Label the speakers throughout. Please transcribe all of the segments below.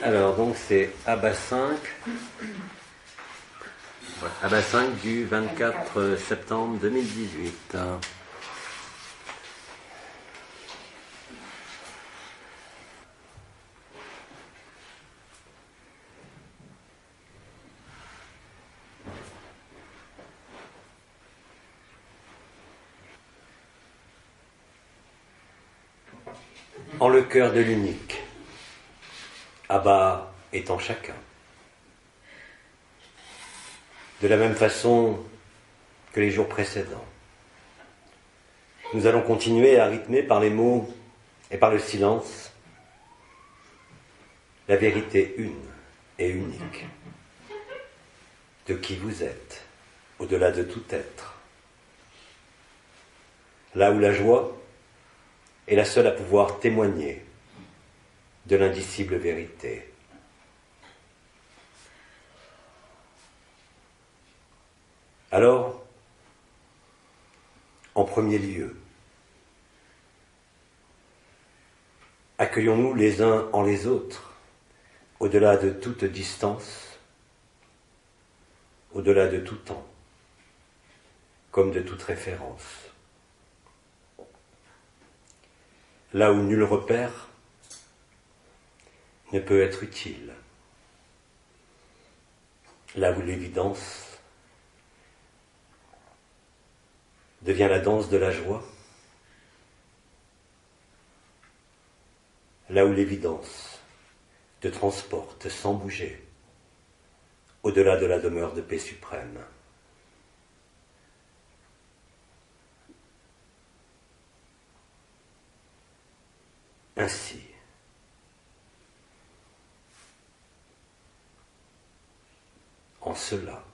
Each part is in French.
Speaker 1: Alors, donc c'est Abba 5. Abba 5 du 24 septembre 2018. En le cœur de l'unique, Abba est en chacun. De la même façon que les jours précédents. Nous allons continuer à rythmer par les mots et par le silence la vérité une et unique de qui vous êtes, au-delà de tout être. Là où la joie est la seule à pouvoir témoigner de l'indicible vérité. Alors, en premier lieu, accueillons-nous les uns en les autres, au-delà de toute distance, au-delà de tout temps, comme de toute référence. Là où nul repère ne peut être utile, là où l'évidence devient la danse de la joie, là où l'évidence te transporte sans bouger, au-delà de la demeure de paix suprême. Ainsi, en cela,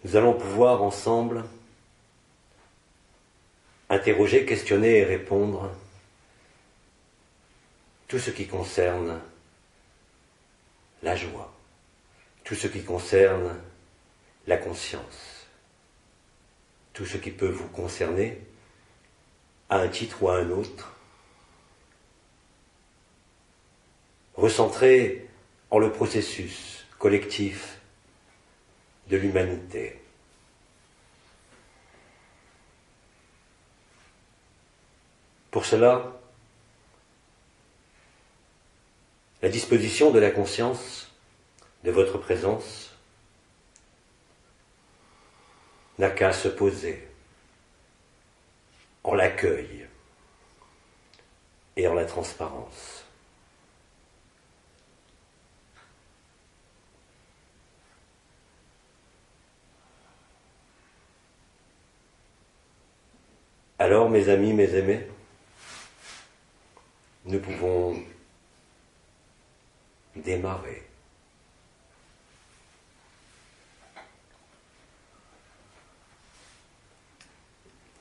Speaker 1: nous allons pouvoir ensemble interroger, questionner et répondre tout ce qui concerne la joie, tout ce qui concerne la conscience, tout ce qui peut vous concerner à un titre ou à un autre, recentré en le processus collectif de l'humanité. Pour cela, la disposition de la conscience, de votre présence, n'a qu'à se poser en l'accueil et en la transparence. Alors, mes amis, mes aimés, nous pouvons démarrer.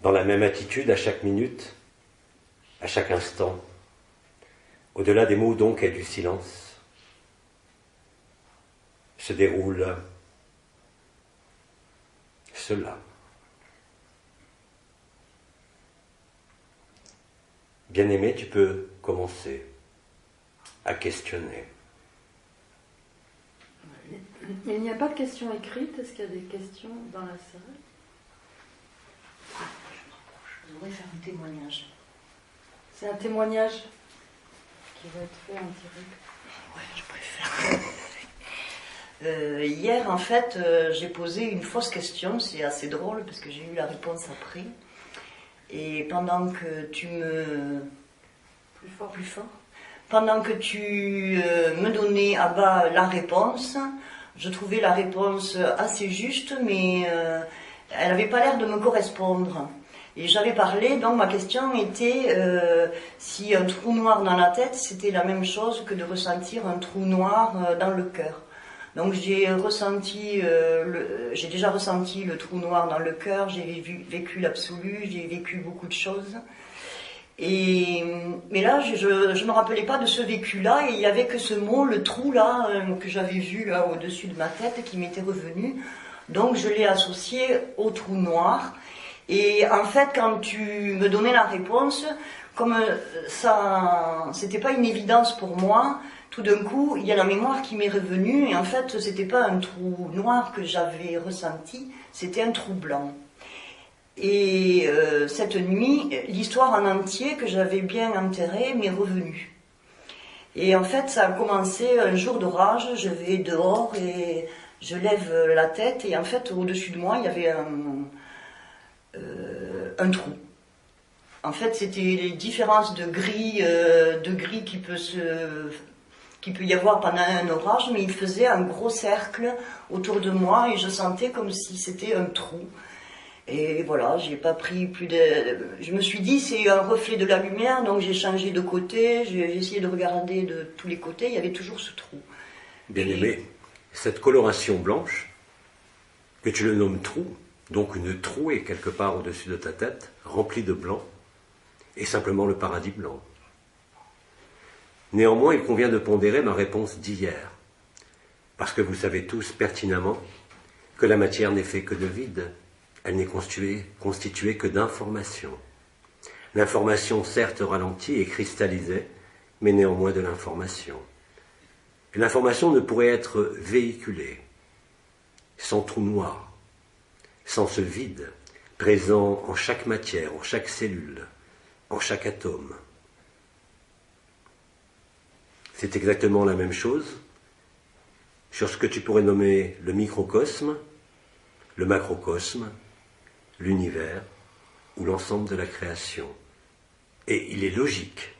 Speaker 1: Dans la même attitude à chaque minute, à chaque instant, au-delà des mots donc et du silence, se déroule cela. Bien-aimé, tu peux commencer à questionner.
Speaker 2: Il n'y a pas de questions écrites. Est-ce qu'il y a des questions dans la salle?
Speaker 3: Je voudrais faire un témoignage.
Speaker 2: C'est un témoignage qui va être fait en direct.
Speaker 3: Ouais, je préfère. Hier, en fait, j'ai posé une fausse question. C'est assez drôle parce que j'ai eu la réponse après. Et pendant que tu me... Plus fort. Pendant que tu me donnais à bas la réponse, je trouvais la réponse assez juste, mais elle n'avait pas l'air de me correspondre. Et j'avais parlé, donc ma question était si un trou noir dans la tête, c'était la même chose que de ressentir un trou noir dans le cœur. Donc j'ai déjà ressenti le trou noir dans le cœur, j'ai vécu l'absolu, j'ai vécu beaucoup de choses. Mais là, je ne me rappelais pas de ce vécu-là, et il n'y avait que ce mot, le trou là, que j'avais vu là au-dessus de ma tête, qui m'était revenu. Donc je l'ai associé au trou noir. Et en fait, quand tu me donnais la réponse, comme ça, c'était pas une évidence pour moi, tout d'un coup, il y a la mémoire qui m'est revenue, et en fait, c'était pas un trou noir que j'avais ressenti, c'était un trou blanc. Et cette nuit, l'histoire en entier que j'avais bien enterrée m'est revenue. Et en fait, ça a commencé un jour d'orage, je vais dehors et je lève la tête, et en fait, au-dessus de moi, il y avait un trou. En fait, c'était les différences de gris qui peut y avoir pendant un orage, mais il faisait un gros cercle autour de moi, et je sentais comme si c'était un trou. Et voilà, j'ai pas pris plus de... Je me suis dit, c'est un reflet de la lumière, donc j'ai changé de côté, j'ai essayé de regarder de tous les côtés, il y avait toujours ce trou.
Speaker 1: Bien-aimé, cette coloration blanche, que tu le nommes trou, donc une trouée quelque part au-dessus de ta tête, remplie de blanc, est simplement le paradis blanc. Néanmoins, il convient de pondérer ma réponse d'hier, parce que vous savez tous pertinemment que la matière n'est faite que de vide. Elle n'est constituée que d'informations. L'information certes ralentie et cristallisée, mais néanmoins de l'information. Et l'information ne pourrait être véhiculée sans trou noir, sans ce vide présent en chaque matière, en chaque cellule, en chaque atome. C'est exactement la même chose sur ce que tu pourrais nommer le microcosme, le macrocosme, l'univers ou l'ensemble de la création. Et il est logique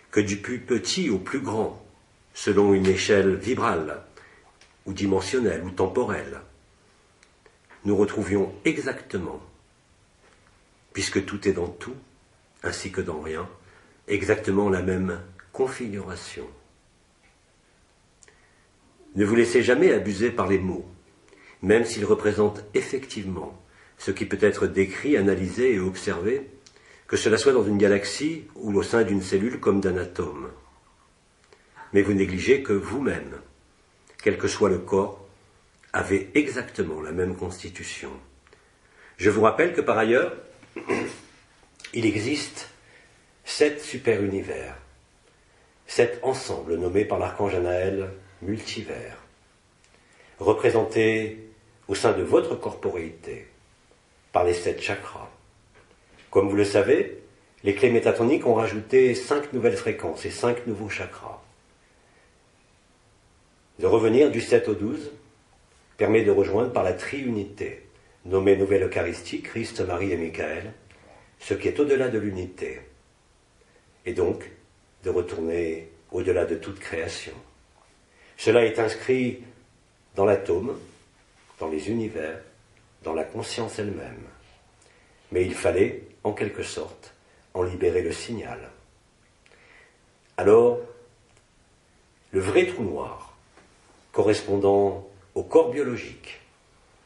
Speaker 1: que du plus petit au plus grand, selon une échelle vibrale, ou dimensionnelle, ou temporelle, nous retrouvions exactement, puisque tout est dans tout, ainsi que dans rien, exactement la même configuration. Ne vous laissez jamais abuser par les mots, même s'ils représentent effectivement ce qui peut être décrit, analysé et observé, que cela soit dans une galaxie ou au sein d'une cellule comme d'un atome. Mais vous négligez que vous-même, quel que soit le corps, avez exactement la même constitution. Je vous rappelle que par ailleurs, il existe 7 super-univers, 7 ensembles nommés par l'archange Anaël multivers, représentés au sein de votre corporéité par les 7 chakras. Comme vous le savez, les clés métatoniques ont rajouté 5 nouvelles fréquences et 5 nouveaux chakras. De revenir du 7 au 12 permet de rejoindre par la triunité, nommée Nouvelle Eucharistie, Christ, Marie et Michael, ce qui est au-delà de l'unité, et donc de retourner au-delà de toute création. Cela est inscrit dans l'atome, dans les univers, dans la conscience elle-même. Mais il fallait, en quelque sorte, en libérer le signal. Alors, le vrai trou noir, correspondant au corps biologique,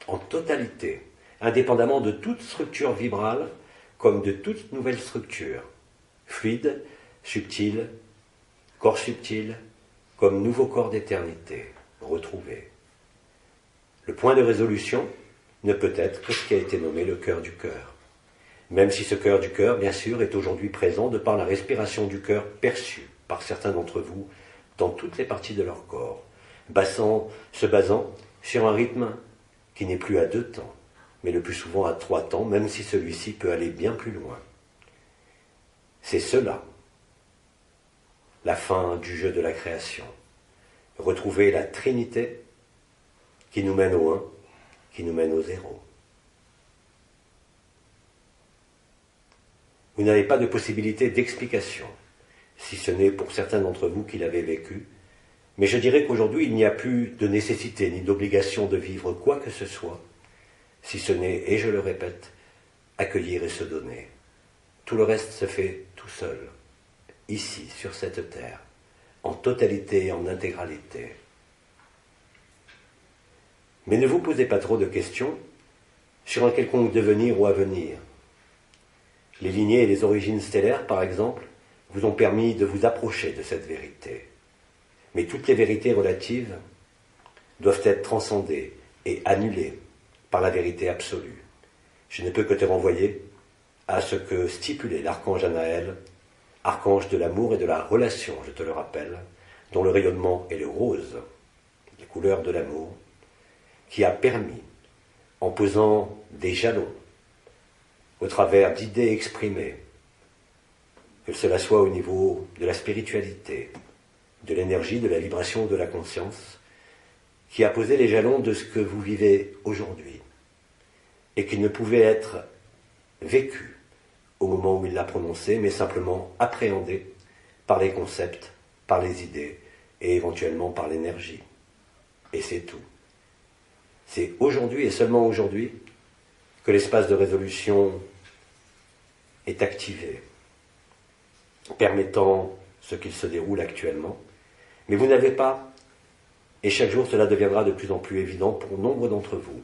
Speaker 1: en totalité, indépendamment de toute structure vibrale, comme de toute nouvelle structure, fluide, subtil, corps subtil, comme nouveau corps d'éternité, retrouvé. Le point de résolution ne peut être que ce qui a été nommé le cœur du cœur. Même si ce cœur du cœur, bien sûr, est aujourd'hui présent de par la respiration du cœur perçue par certains d'entre vous dans toutes les parties de leur corps, se basant sur un rythme qui n'est plus à 2 temps, mais le plus souvent à 3 temps, même si celui-ci peut aller bien plus loin. C'est cela, la fin du jeu de la création. Retrouver la Trinité qui nous mène au 1, qui nous mène au 0. Vous n'avez pas de possibilité d'explication, si ce n'est pour certains d'entre vous qui l'avez vécu, mais je dirais qu'aujourd'hui il n'y a plus de nécessité ni d'obligation de vivre quoi que ce soit, si ce n'est, et je le répète, accueillir et se donner. Tout le reste se fait tout seul, ici, sur cette terre, en totalité et en intégralité. Mais ne vous posez pas trop de questions sur un quelconque devenir ou avenir. Les lignées et les origines stellaires, par exemple, vous ont permis de vous approcher de cette vérité. Mais toutes les vérités relatives doivent être transcendées et annulées par la vérité absolue. je ne peux que te renvoyer à ce que stipulait l'archange Anaël, archange de l'amour et de la relation, je te le rappelle, dont le rayonnement est le rose, les couleurs de l'amour, qui a permis, en posant des jalons, au travers d'idées exprimées, que cela soit au niveau de la spiritualité, de l'énergie, de la vibration, de la conscience, qui a posé les jalons de ce que vous vivez aujourd'hui, et qui ne pouvait être vécu au moment où il l'a prononcé, mais simplement appréhendé par les concepts, par les idées, et éventuellement par l'énergie. Et c'est tout. C'est aujourd'hui, et seulement aujourd'hui, que l'espace de résolution est activé, permettant ce qu'il se déroule actuellement. Mais vous n'avez pas, et chaque jour cela deviendra de plus en plus évident pour nombre d'entre vous,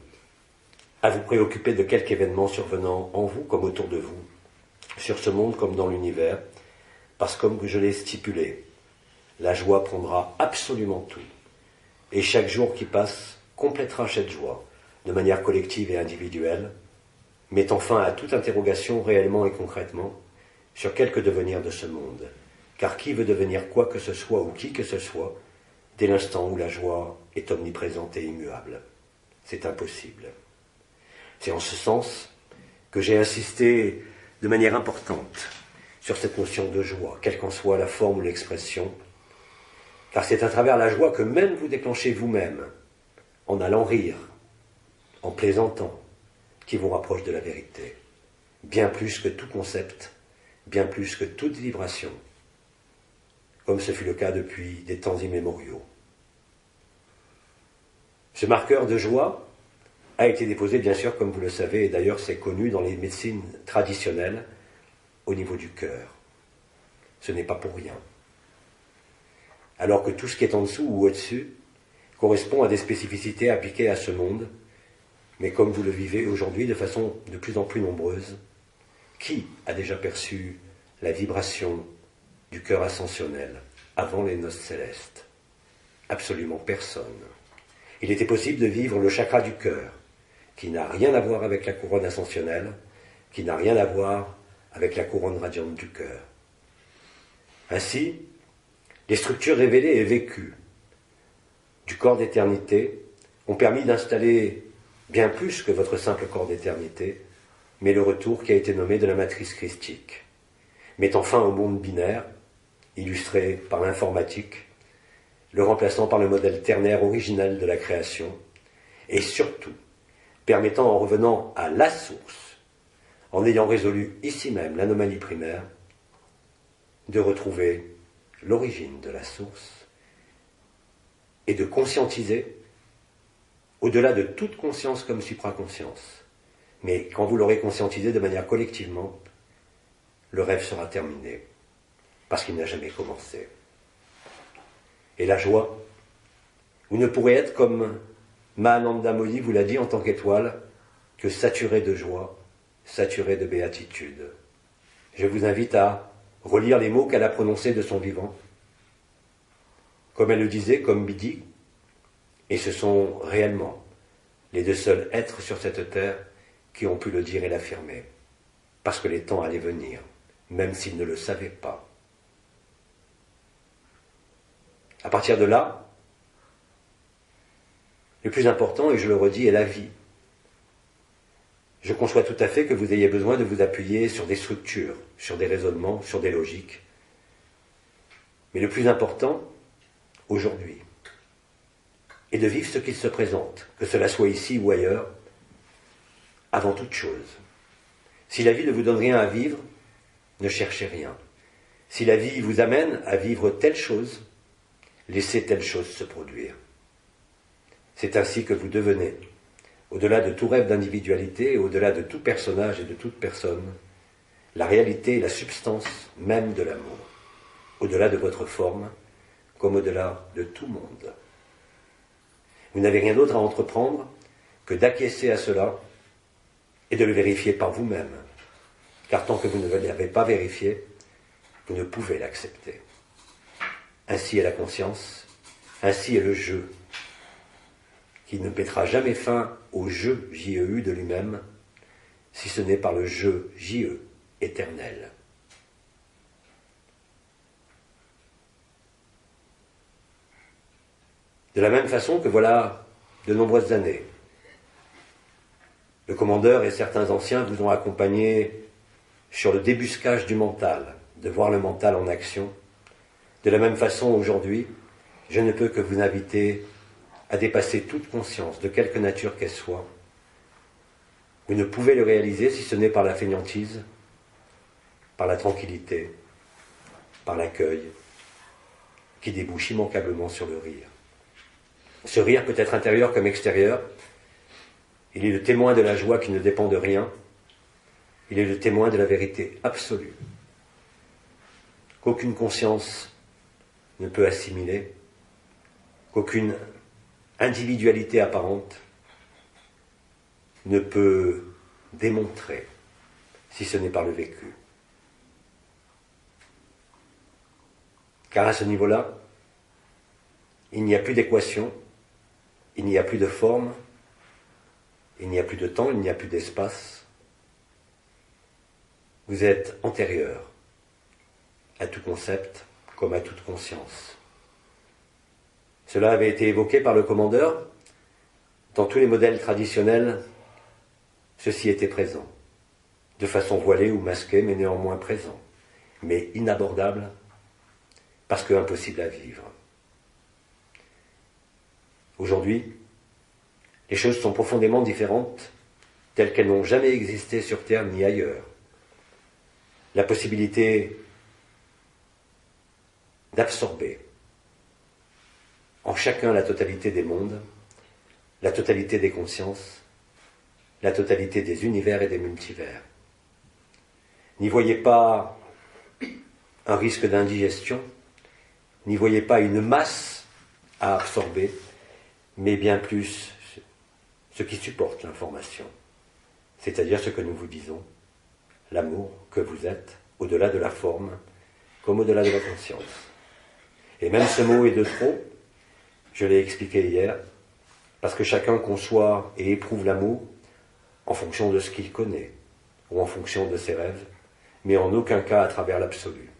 Speaker 1: à vous préoccuper de quelque événement survenant en vous comme autour de vous, sur ce monde comme dans l'univers, parce que comme je l'ai stipulé, la joie prendra absolument tout. Et chaque jour qui passe complétera cette joie, de manière collective et individuelle, mettant fin à toute interrogation réellement et concrètement sur quelque devenir de ce monde. Car qui veut devenir quoi que ce soit ou qui que ce soit, dès l'instant où la joie est omniprésente et immuable? C'est impossible. C'est en ce sens que j'ai insisté de manière importante sur cette notion de joie, quelle qu'en soit la forme ou l'expression, car c'est à travers la joie que même vous déclenchez vous-même, en allant rire, en plaisantant, qui vous rapproche de la vérité, bien plus que tout concept, bien plus que toute vibration, comme ce fut le cas depuis des temps immémoriaux. Ce marqueur de joie a été déposé, bien sûr, comme vous le savez, et d'ailleurs c'est connu dans les médecines traditionnelles, au niveau du cœur. Ce n'est pas pour rien. Alors que tout ce qui est en dessous ou au-dessus correspond à des spécificités appliquées à ce monde, mais comme vous le vivez aujourd'hui de façon de plus en plus nombreuse, qui a déjà perçu la vibration du cœur ascensionnel avant les noces célestes? Absolument personne. Il était possible de vivre le chakra du cœur, qui n'a rien à voir avec la couronne ascensionnelle, qui n'a rien à voir avec la couronne radiante du cœur. Ainsi, les structures révélées et vécues du corps d'éternité ont permis d'installer bien plus que votre simple corps d'éternité, mais le retour qui a été nommé de la matrice christique, mettant fin au monde binaire, illustré par l'informatique, le remplaçant par le modèle ternaire originel de la création, et surtout permettant, en revenant à la source, en ayant résolu ici même l'anomalie primaire, de retrouver l'origine de la source et de conscientiser au-delà de toute conscience comme supraconscience. Mais quand vous l'aurez conscientisé de manière collectivement, le rêve sera terminé, parce qu'il n'a jamais commencé. Et la joie, vous ne pourrez être comme Mahananda Modi vous l'a dit en tant qu'étoile, que saturé de joie, saturé de béatitude. Je vous invite à relire les mots qu'elle a prononcés de son vivant, comme elle le disait, comme Bidi, et ce sont réellement les deux seuls êtres sur cette terre qui ont pu le dire et l'affirmer, parce que les temps allaient venir, même s'ils ne le savaient pas. À partir de là, le plus important, et je le redis, est la vie. Je conçois tout à fait que vous ayez besoin de vous appuyer sur des structures, sur des raisonnements, sur des logiques. Mais le plus important, aujourd'hui, est de vivre ce qu'il se présente, que cela soit ici ou ailleurs, avant toute chose. Si la vie ne vous donne rien à vivre, ne cherchez rien. Si la vie vous amène à vivre telle chose, laissez telle chose se produire. C'est ainsi que vous devenez, au-delà de tout rêve d'individualité, au-delà de tout personnage et de toute personne, la réalité et la substance même de l'amour, au-delà de votre forme, comme au-delà de tout monde. Vous n'avez rien d'autre à entreprendre que d'acquiescer à cela et de le vérifier par vous-même, car tant que vous ne l'avez pas vérifié, vous ne pouvez l'accepter. Ainsi est la conscience, ainsi est le jeu, qui ne mettra jamais fin au jeu JEU de lui-même, si ce n'est par le jeu J-E, éternel. De la même façon que voilà de nombreuses années, le commandeur et certains anciens vous ont accompagné sur le débuscage du mental, de voir le mental en action. De la même façon, aujourd'hui, je ne peux que vous inviter à dépasser toute conscience, de quelque nature qu'elle soit. Vous ne pouvez le réaliser si ce n'est par la fainéantise, par la tranquillité, par l'accueil, qui débouche immanquablement sur le rire. Ce rire peut être intérieur comme extérieur. Il est le témoin de la joie qui ne dépend de rien. Il est le témoin de la vérité absolue, qu'aucune conscience ne peut assimiler, qu'aucune individualité apparente ne peut démontrer, si ce n'est par le vécu. Car à ce niveau-là, il n'y a plus d'équation, il n'y a plus de forme, il n'y a plus de temps, il n'y a plus d'espace. Vous êtes antérieur à tout concept comme à toute conscience. Cela avait été évoqué par le commandeur. Dans tous les modèles traditionnels, ceci était présent, de façon voilée ou masquée, mais néanmoins présent, mais inabordable, parce que impossible à vivre. Aujourd'hui, les choses sont profondément différentes, telles qu'elles n'ont jamais existé sur Terre ni ailleurs. La possibilité d'absorber en chacun la totalité des mondes, la totalité des consciences, la totalité des univers et des multivers. N'y voyez pas un risque d'indigestion, n'y voyez pas une masse à absorber, mais bien plus ce qui supporte l'information, c'est-à-dire ce que nous vous disons, l'amour que vous êtes, au-delà de la forme, comme au-delà de la conscience. Et même ce mot est de trop, je l'ai expliqué hier, parce que chacun conçoit et éprouve l'amour en fonction de ce qu'il connaît, ou en fonction de ses rêves, mais en aucun cas à travers l'absolu.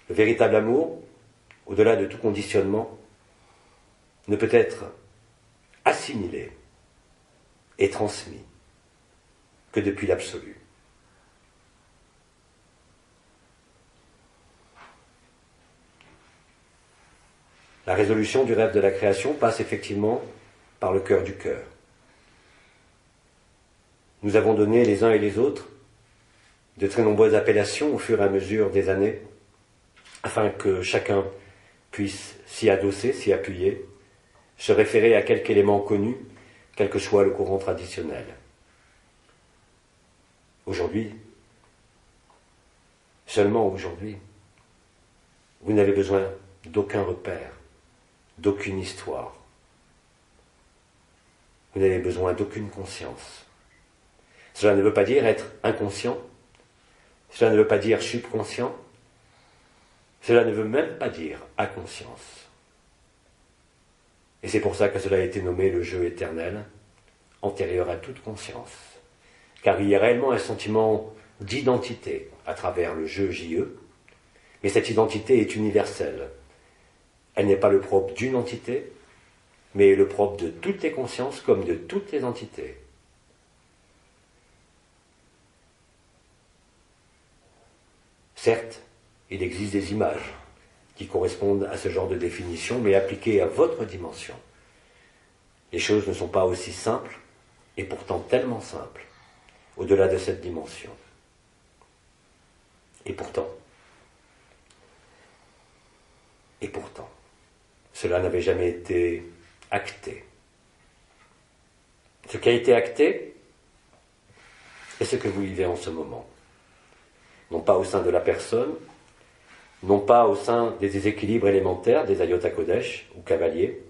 Speaker 1: Le véritable amour, au-delà de tout conditionnement, ne peut être assimilé et transmis que depuis l'absolu. La résolution du rêve de la création passe effectivement par le cœur du cœur. Nous avons donné les uns et les autres de très nombreuses appellations au fur et à mesure des années, afin que chacun puisse s'y adosser, s'y appuyer, se référer à quelque élément connu, quel que soit le courant traditionnel. Aujourd'hui, seulement aujourd'hui, vous n'avez besoin d'aucun repère, d'aucune histoire. Vous n'avez besoin d'aucune conscience. Cela ne veut pas dire être inconscient, cela ne veut pas dire subconscient, cela ne veut même pas dire inconscience. Et c'est pour ça que cela a été nommé le jeu éternel, antérieur à toute conscience. Car il y a réellement un sentiment d'identité à travers le jeu J-E, mais cette identité est universelle. Elle n'est pas le propre d'une entité, mais le propre de toutes les consciences comme de toutes les entités. Certes, il existe des images qui correspondent à ce genre de définition, mais appliquées à votre dimension. Les choses ne sont pas aussi simples, et pourtant tellement simples, au-delà de cette dimension. Et pourtant, cela n'avait jamais été acté. Ce qui a été acté est ce que vous vivez en ce moment. Non pas au sein de la personne, non pas au sein des déséquilibres élémentaires des Ayota Kodesh ou cavaliers,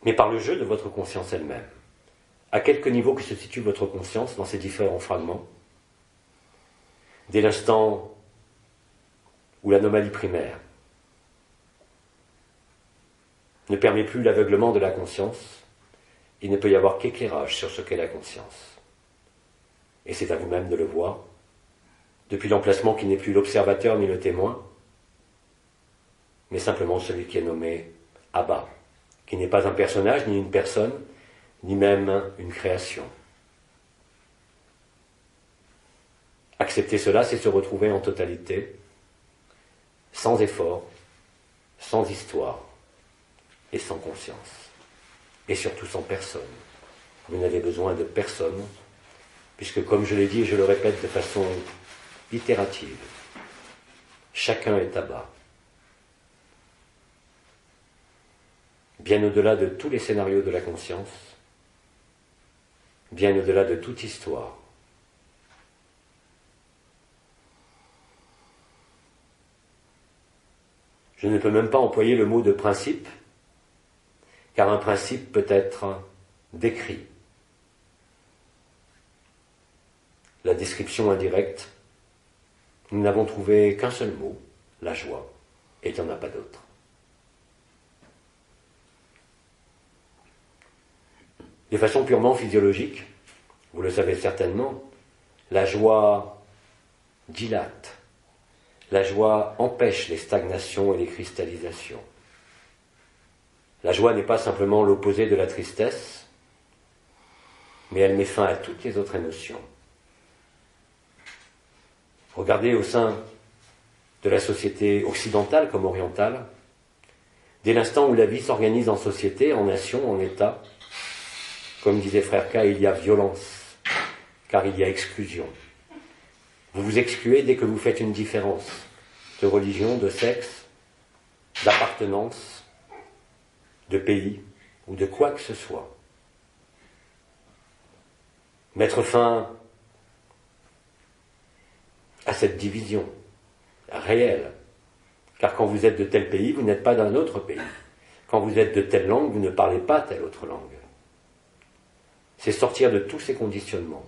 Speaker 1: mais par le jeu de votre conscience elle-même. À quelque niveau que se situe votre conscience dans ces différents fragments, dès l'instant où l'anomalie primaire ne permet plus l'aveuglement de la conscience, il ne peut y avoir qu'éclairage sur ce qu'est la conscience. et c'est à vous-même de le voir, depuis l'emplacement qui n'est plus l'observateur ni le témoin, mais simplement celui qui est nommé Abba, qui n'est pas un personnage, ni une personne, ni même une création. Accepter cela, c'est se retrouver en totalité, sans effort, sans histoire et sans conscience. Et surtout sans personne. Vous n'avez besoin de personne, puisque comme je l'ai dit et je le répète de façon itérative, chacun est Abba. Bien au-delà de tous les scénarios de la conscience, bien au-delà de toute histoire. Je ne peux même pas employer le mot de principe, car un principe peut être décrit. La description indirecte, nous n'avons trouvé qu'un seul mot, la joie, et il n'y en a pas d'autre. De façon purement physiologique, vous le savez certainement, la joie dilate. La joie empêche les stagnations et les cristallisations. La joie n'est pas simplement l'opposé de la tristesse, mais elle met fin à toutes les autres émotions. Regardez au sein de la société occidentale comme orientale, dès l'instant où la vie s'organise en société, en nation, en État, comme disait Frère K, il y a violence, car il y a exclusion. Vous vous excluez dès que vous faites une différence de religion, de sexe, d'appartenance, de pays ou de quoi que ce soit. Mettre fin à cette division réelle, car quand vous êtes de tel pays, vous n'êtes pas d'un autre pays. Quand vous êtes de telle langue, vous ne parlez pas telle autre langue. C'est sortir de tous ces conditionnements.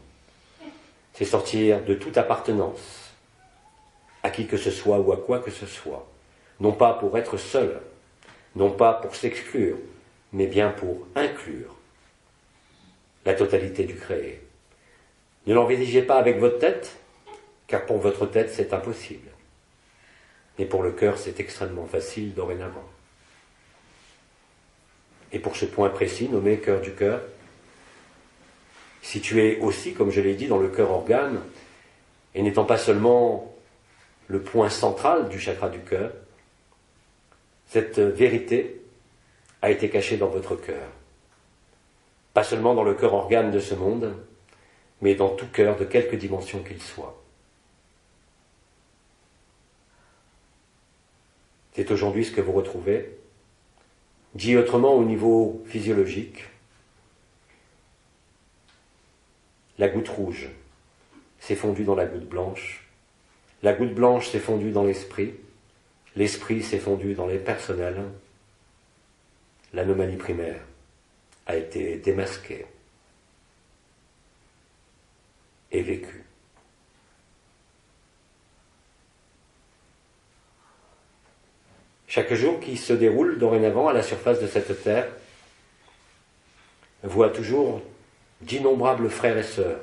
Speaker 1: C'est sortir de toute appartenance à qui que ce soit ou à quoi que ce soit. Non pas pour être seul, non pas pour s'exclure, mais bien pour inclure la totalité du créé. Ne l'envisagez pas avec votre tête, car pour votre tête c'est impossible. Mais pour le cœur c'est extrêmement facile dorénavant. Et pour ce point précis nommé cœur du cœur, situé aussi, comme je l'ai dit, dans le cœur organe, et n'étant pas seulement le point central du chakra du cœur, cette vérité a été cachée dans votre cœur. Pas seulement dans le cœur organe de ce monde, mais dans tout cœur de quelque dimension qu'il soit. C'est aujourd'hui ce que vous retrouvez. Dit autrement au niveau physiologique, la goutte rouge s'est fondue dans la goutte blanche, la goutte blanche s'est fondue dans l'esprit, l'esprit s'est fondu dans les personnels, l'anomalie primaire a été démasquée et vécue. Chaque jour qui se déroule dorénavant à la surface de cette terre voit toujours d'innombrables frères et sœurs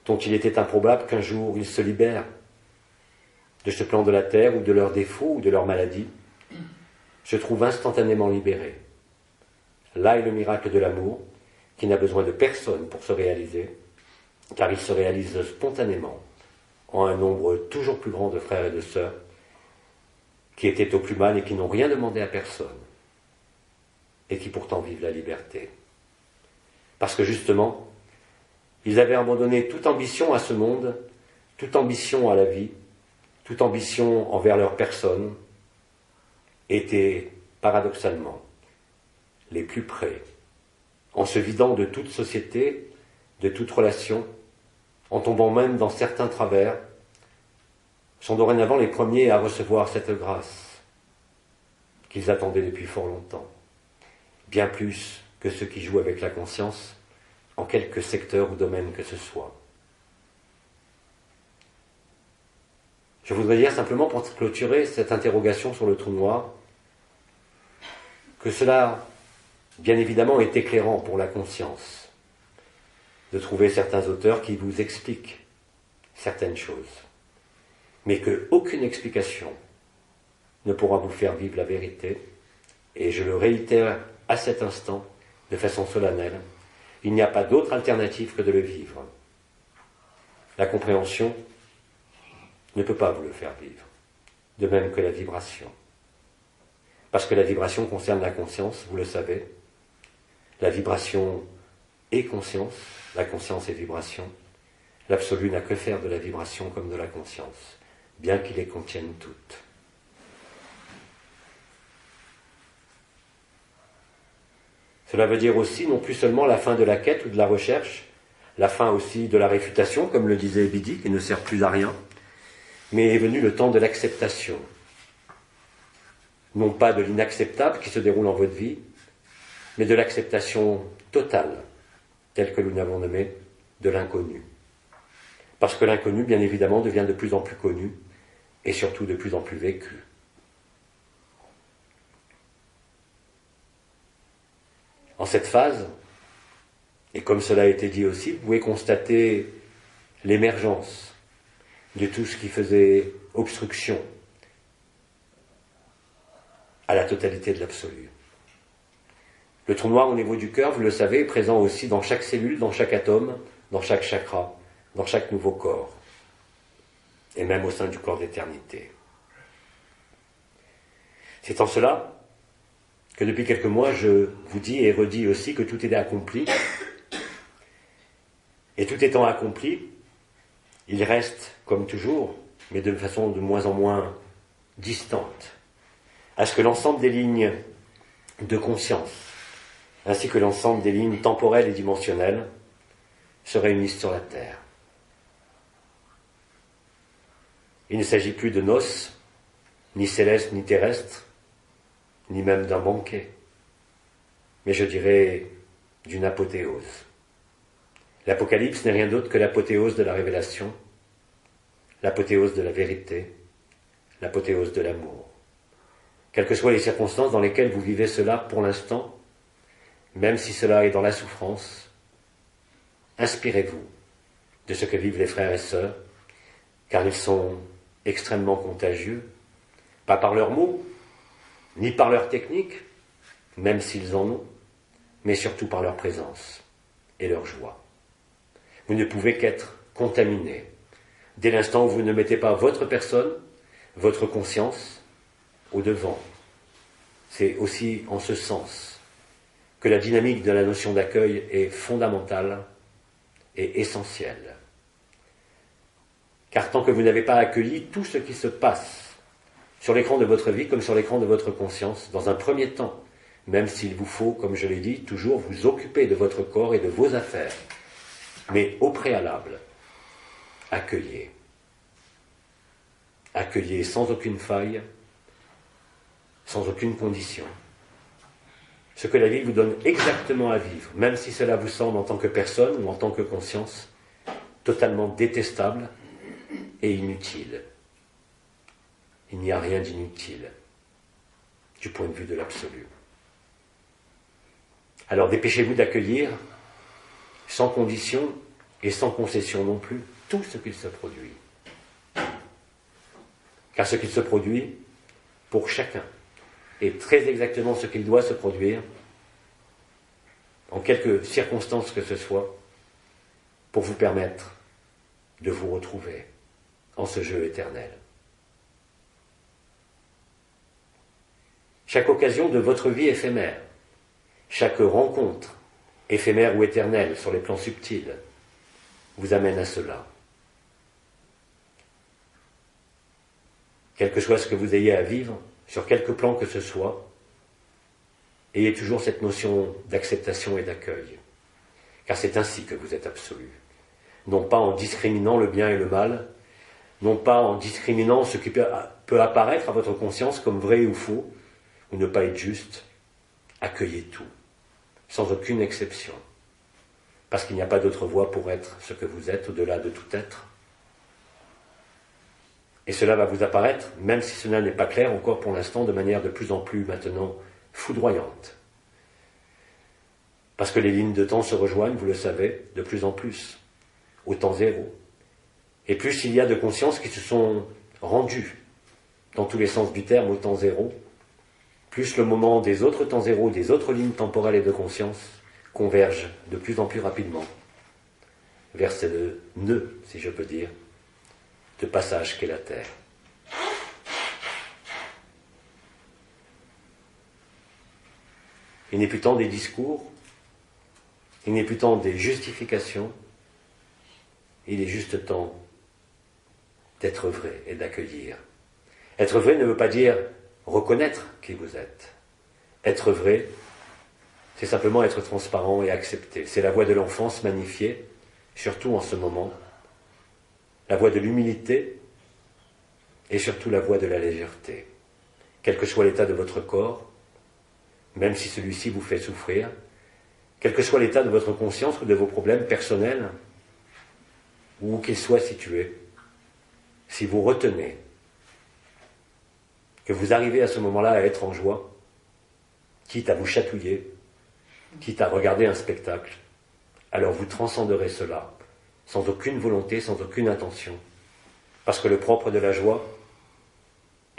Speaker 1: dont il était improbable qu'un jour ils se libèrent de ce plan de la terre ou de leurs défauts ou de leurs maladies, se trouvent instantanément libérés. Là est le miracle de l'amour qui n'a besoin de personne pour se réaliser, car il se réalise spontanément en un nombre toujours plus grand de frères et de sœurs qui étaient au plus mal et qui n'ont rien demandé à personne et qui pourtant vivent la liberté. Parce que justement, ils avaient abandonné toute ambition à ce monde, toute ambition à la vie, toute ambition envers leur personne, étaient paradoxalement les plus près, en se vidant de toute société, de toute relation, en tombant même dans certains travers, sont dorénavant les premiers à recevoir cette grâce qu'ils attendaient depuis fort longtemps, bien plus que ceux qui jouent avec la conscience en quelque secteur ou domaine que ce soit. Je voudrais dire simplement, pour clôturer cette interrogation sur le trou noir, que cela, bien évidemment, est éclairant pour la conscience. de trouver certains auteurs qui vous expliquent certaines choses, mais qu'aucune explication ne pourra vous faire vivre la vérité, et je le réitère à cet instant, de façon solennelle, il n'y a pas d'autre alternative que de le vivre. La compréhension ne peut pas vous le faire vivre, de même que la vibration. Parce que la vibration concerne la conscience, vous le savez. La vibration est conscience, la conscience est vibration. L'absolu n'a que faire de la vibration comme de la conscience, bien qu'il les contienne toutes. Cela veut dire aussi non plus seulement la fin de la quête ou de la recherche, la fin aussi de la réfutation, comme le disait Bidi, qui ne sert plus à rien, mais est venu le temps de l'acceptation. Non pas de l'inacceptable qui se déroule en votre vie, mais de l'acceptation totale, telle que nous l'avons nommée, de l'inconnu. Parce que l'inconnu, bien évidemment, devient de plus en plus connu, et surtout de plus en plus vécu. En cette phase, et comme cela a été dit aussi, vous pouvez constater l'émergence de tout ce qui faisait obstruction à la totalité de l'absolu. Le trou noir au niveau du cœur, vous le savez, est présent aussi dans chaque cellule, dans chaque atome, dans chaque chakra, dans chaque nouveau corps, et même au sein du corps d'éternité. C'est en cela que depuis quelques mois, je vous dis et redis aussi que tout est accompli. Et tout étant accompli, il reste, comme toujours, mais de façon de moins en moins distante, à ce que l'ensemble des lignes de conscience, ainsi que l'ensemble des lignes temporelles et dimensionnelles, se réunissent sur la Terre. Il ne s'agit plus de noces, ni célestes, ni terrestres, ni même d'un banquet, mais je dirais d'une apothéose. L'Apocalypse n'est rien d'autre que l'apothéose de la révélation, l'apothéose de la vérité, l'apothéose de l'amour. Quelles que soient les circonstances dans lesquelles vous vivez cela pour l'instant, même si cela est dans la souffrance, inspirez-vous de ce que vivent les frères et sœurs, car ils sont extrêmement contagieux, pas par leurs mots, ni par leur technique, même s'ils en ont, mais surtout par leur présence et leur joie. Vous ne pouvez qu'être contaminé dès l'instant où vous ne mettez pas votre personne, votre conscience, au devant. C'est aussi en ce sens que la dynamique de la notion d'accueil est fondamentale et essentielle. Car tant que vous n'avez pas accueilli tout ce qui se passe sur l'écran de votre vie comme sur l'écran de votre conscience, dans un premier temps, même s'il vous faut, comme je l'ai dit, toujours vous occuper de votre corps et de vos affaires, mais au préalable, accueillez. Accueillez sans aucune faille, sans aucune condition, ce que la vie vous donne exactement à vivre, même si cela vous semble en tant que personne ou en tant que conscience totalement détestable et inutile. Il n'y a rien d'inutile du point de vue de l'absolu. Alors dépêchez-vous d'accueillir sans condition et sans concession non plus tout ce qu'il se produit. Car ce qu'il se produit pour chacun est très exactement ce qu'il doit se produire en quelque circonstance que ce soit pour vous permettre de vous retrouver en ce jeu éternel. Chaque occasion de votre vie éphémère, chaque rencontre, éphémère ou éternelle sur les plans subtils, vous amène à cela. Quel que soit ce que vous ayez à vivre, sur quelque plan que ce soit, ayez toujours cette notion d'acceptation et d'accueil, car c'est ainsi que vous êtes absolu. Non pas en discriminant le bien et le mal, non pas en discriminant ce qui peut apparaître à votre conscience comme vrai ou faux, ou ne pas être juste, accueillez tout, sans aucune exception, parce qu'il n'y a pas d'autre voie pour être ce que vous êtes au-delà de tout être. Et cela va vous apparaître, même si cela n'est pas clair encore pour l'instant, de manière de plus en plus maintenant foudroyante. Parce que les lignes de temps se rejoignent, vous le savez, de plus en plus, au temps zéro. Et plus il y a de consciences qui se sont rendues, dans tous les sens du terme, au temps zéro, plus le moment des autres temps zéro, des autres lignes temporelles et de conscience, converge de plus en plus rapidement vers ce nœud, si je peux dire, de passage qu'est la Terre. Il n'est plus temps des discours, il n'est plus temps des justifications, il est juste temps d'être vrai et d'accueillir. Être vrai ne veut pas dire reconnaître qui vous êtes. Être vrai, c'est simplement être transparent et accepter. C'est la voie de l'enfance magnifiée, surtout en ce moment, la voie de l'humilité et surtout la voie de la légèreté. Quel que soit l'état de votre corps, même si celui-ci vous fait souffrir, quel que soit l'état de votre conscience ou de vos problèmes personnels, où qu'ils soient situés, si vous retenez que vous arrivez à ce moment-là à être en joie, quitte à vous chatouiller, quitte à regarder un spectacle, alors vous transcenderez cela, sans aucune volonté, sans aucune intention, parce que le propre de la joie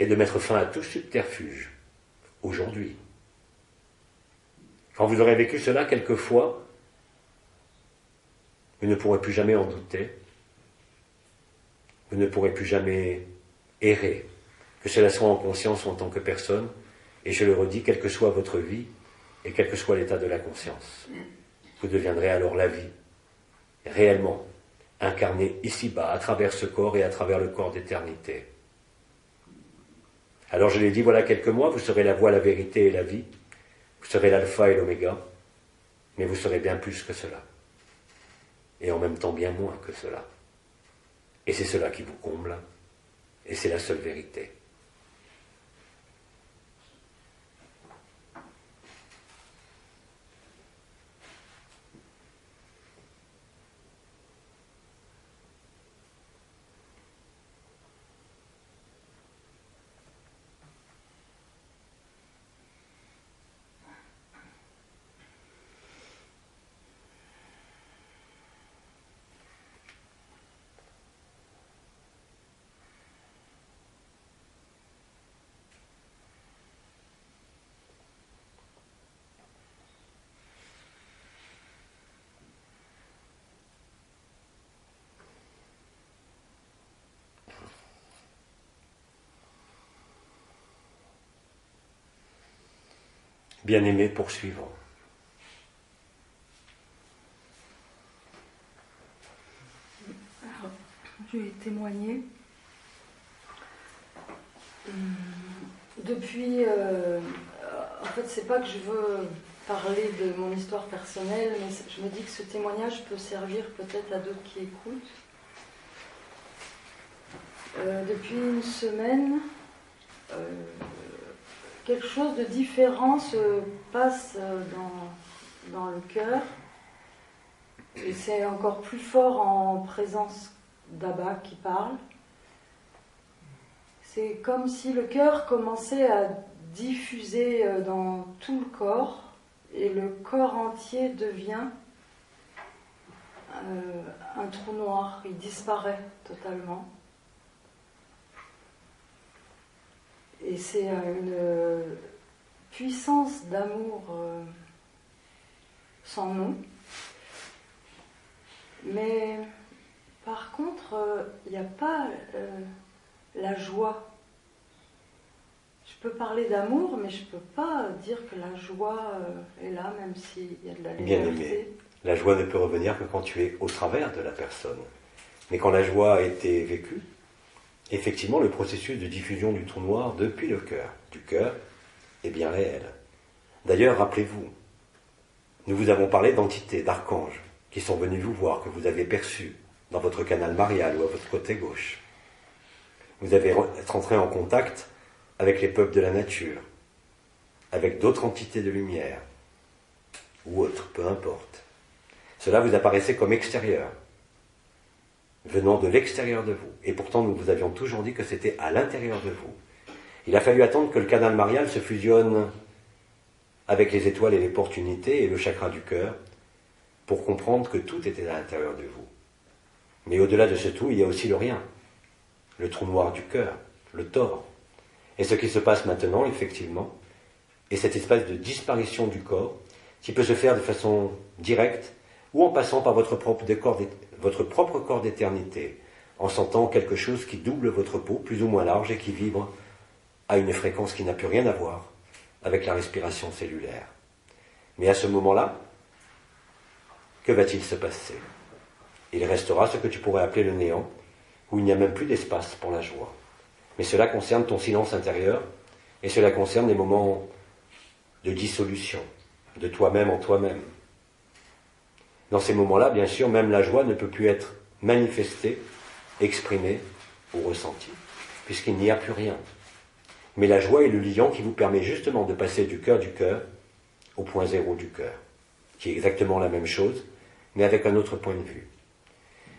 Speaker 1: est de mettre fin à tout subterfuge, aujourd'hui. Quand vous aurez vécu cela quelquefois, vous ne pourrez plus jamais en douter, vous ne pourrez plus jamais errer, que cela soit en conscience ou en tant que personne, et je le redis, quelle que soit votre vie, et quel que soit l'état de la conscience. Vous deviendrez alors la vie, réellement, incarnée ici-bas, à travers ce corps et à travers le corps d'éternité. Alors je l'ai dit, voilà quelques mois, vous serez la voie, la vérité et la vie, vous serez l'alpha et l'oméga, mais vous serez bien plus que cela, et en même temps bien moins que cela. Et c'est cela qui vous comble, et c'est la seule vérité. Bien-aimés, poursuivons.
Speaker 2: Alors, je vais témoigner. Depuis, en fait, c'est pas que je veux parler de mon histoire personnelle, mais je me dis que ce témoignage peut servir peut-être à d'autres qui écoutent. Depuis une semaine, quelque chose de différent se passe dans le cœur, et c'est encore plus fort en présence d'Abba qui parle. C'est comme si le cœur commençait à diffuser dans tout le corps, et le corps entier devient un trou noir, il disparaît totalement. Et c'est une puissance d'amour sans nom. Mais par contre, il n'y a pas la joie. Je peux parler d'amour, mais je ne peux pas dire que la joie est là, même s'il y a de la légèreté.
Speaker 1: Bien aimé, la joie ne peut revenir que quand tu es au travers de la personne. Mais quand la joie a été vécue, effectivement, le processus de diffusion du trou noir depuis le cœur, du cœur, est bien réel. D'ailleurs, rappelez-vous, nous vous avons parlé d'entités, d'archanges, qui sont venus vous voir, que vous avez perçus dans votre canal marial ou à votre côté gauche. Vous avez être entré en contact avec les peuples de la nature, avec d'autres entités de lumière, ou autres, peu importe. Cela vous apparaissait comme extérieur, venant de l'extérieur de vous. Et pourtant, nous vous avions toujours dit que c'était à l'intérieur de vous. Il a fallu attendre que le canal marial se fusionne avec les étoiles et l'opportunité et le chakra du cœur, pour comprendre que tout était à l'intérieur de vous. Mais au-delà de ce tout, il y a aussi le rien, le trou noir du cœur, le tort. Et ce qui se passe maintenant, effectivement, est cette espèce de disparition du corps qui peut se faire de façon directe ou en passant par votre propre corps d'éternité, en sentant quelque chose qui double votre peau, plus ou moins large, et qui vibre à une fréquence qui n'a plus rien à voir avec la respiration cellulaire. Mais à ce moment-là, que va-t-il se passer? Il restera ce que tu pourrais appeler le néant, où il n'y a même plus d'espace pour la joie. Mais cela concerne ton silence intérieur, et cela concerne les moments de dissolution, de toi-même en toi-même. Dans ces moments-là, bien sûr, même la joie ne peut plus être manifestée, exprimée ou ressentie, puisqu'il n'y a plus rien. Mais la joie est le liant qui vous permet justement de passer du cœur au point zéro du cœur, qui est exactement la même chose, mais avec un autre point de vue.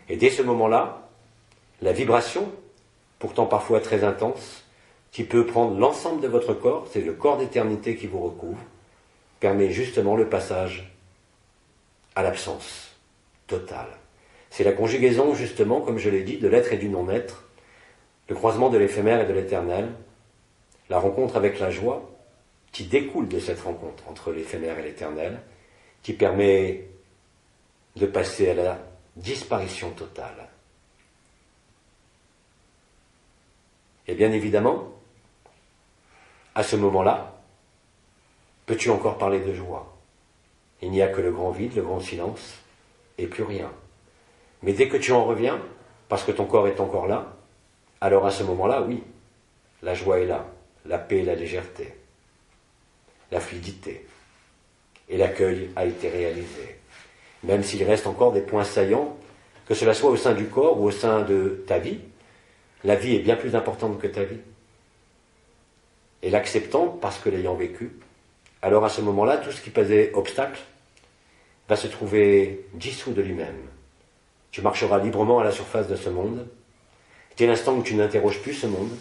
Speaker 1: Et dès ce moment-là, la vibration, pourtant parfois très intense, qui peut prendre l'ensemble de votre corps, c'est le corps d'éternité qui vous recouvre, permet justement le passage à l'absence totale. C'est la conjugaison, justement, comme je l'ai dit, de l'être et du non-être, le croisement de l'éphémère et de l'éternel, la rencontre avec la joie qui découle de cette rencontre entre l'éphémère et l'éternel, qui permet de passer à la disparition totale. Et bien évidemment, à ce moment-là, peux-tu encore parler de joie? Il n'y a que le grand vide, le grand silence, et plus rien. Mais dès que tu en reviens, parce que ton corps est encore là, alors à ce moment-là, oui, la joie est là, la paix et la légèreté, la fluidité, et l'accueil a été réalisé. Même s'il reste encore des points saillants, que cela soit au sein du corps ou au sein de ta vie, la vie est bien plus importante que ta vie. Et l'acceptant, parce que l'ayant vécu, alors à ce moment-là, tout ce qui pesait obstacle va se trouver dissous de lui-même. Tu marcheras librement à la surface de ce monde. Dès l'instant où tu n'interroges plus ce monde,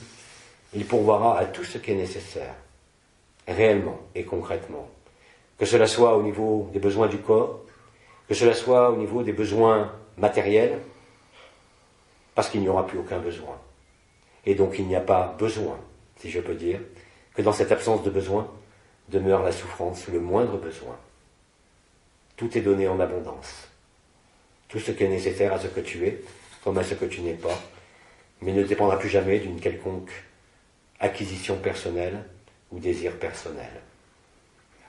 Speaker 1: il pourvoira à tout ce qui est nécessaire, réellement et concrètement. Que cela soit au niveau des besoins du corps, que cela soit au niveau des besoins matériels, parce qu'il n'y aura plus aucun besoin. Et donc il n'y a pas besoin, si je peux dire, que dans cette absence de besoin demeure la souffrance, le moindre besoin. Tout est donné en abondance. Tout ce qui est nécessaire à ce que tu es, comme à ce que tu n'es pas, mais ne dépendra plus jamais d'une quelconque acquisition personnelle ou désir personnel.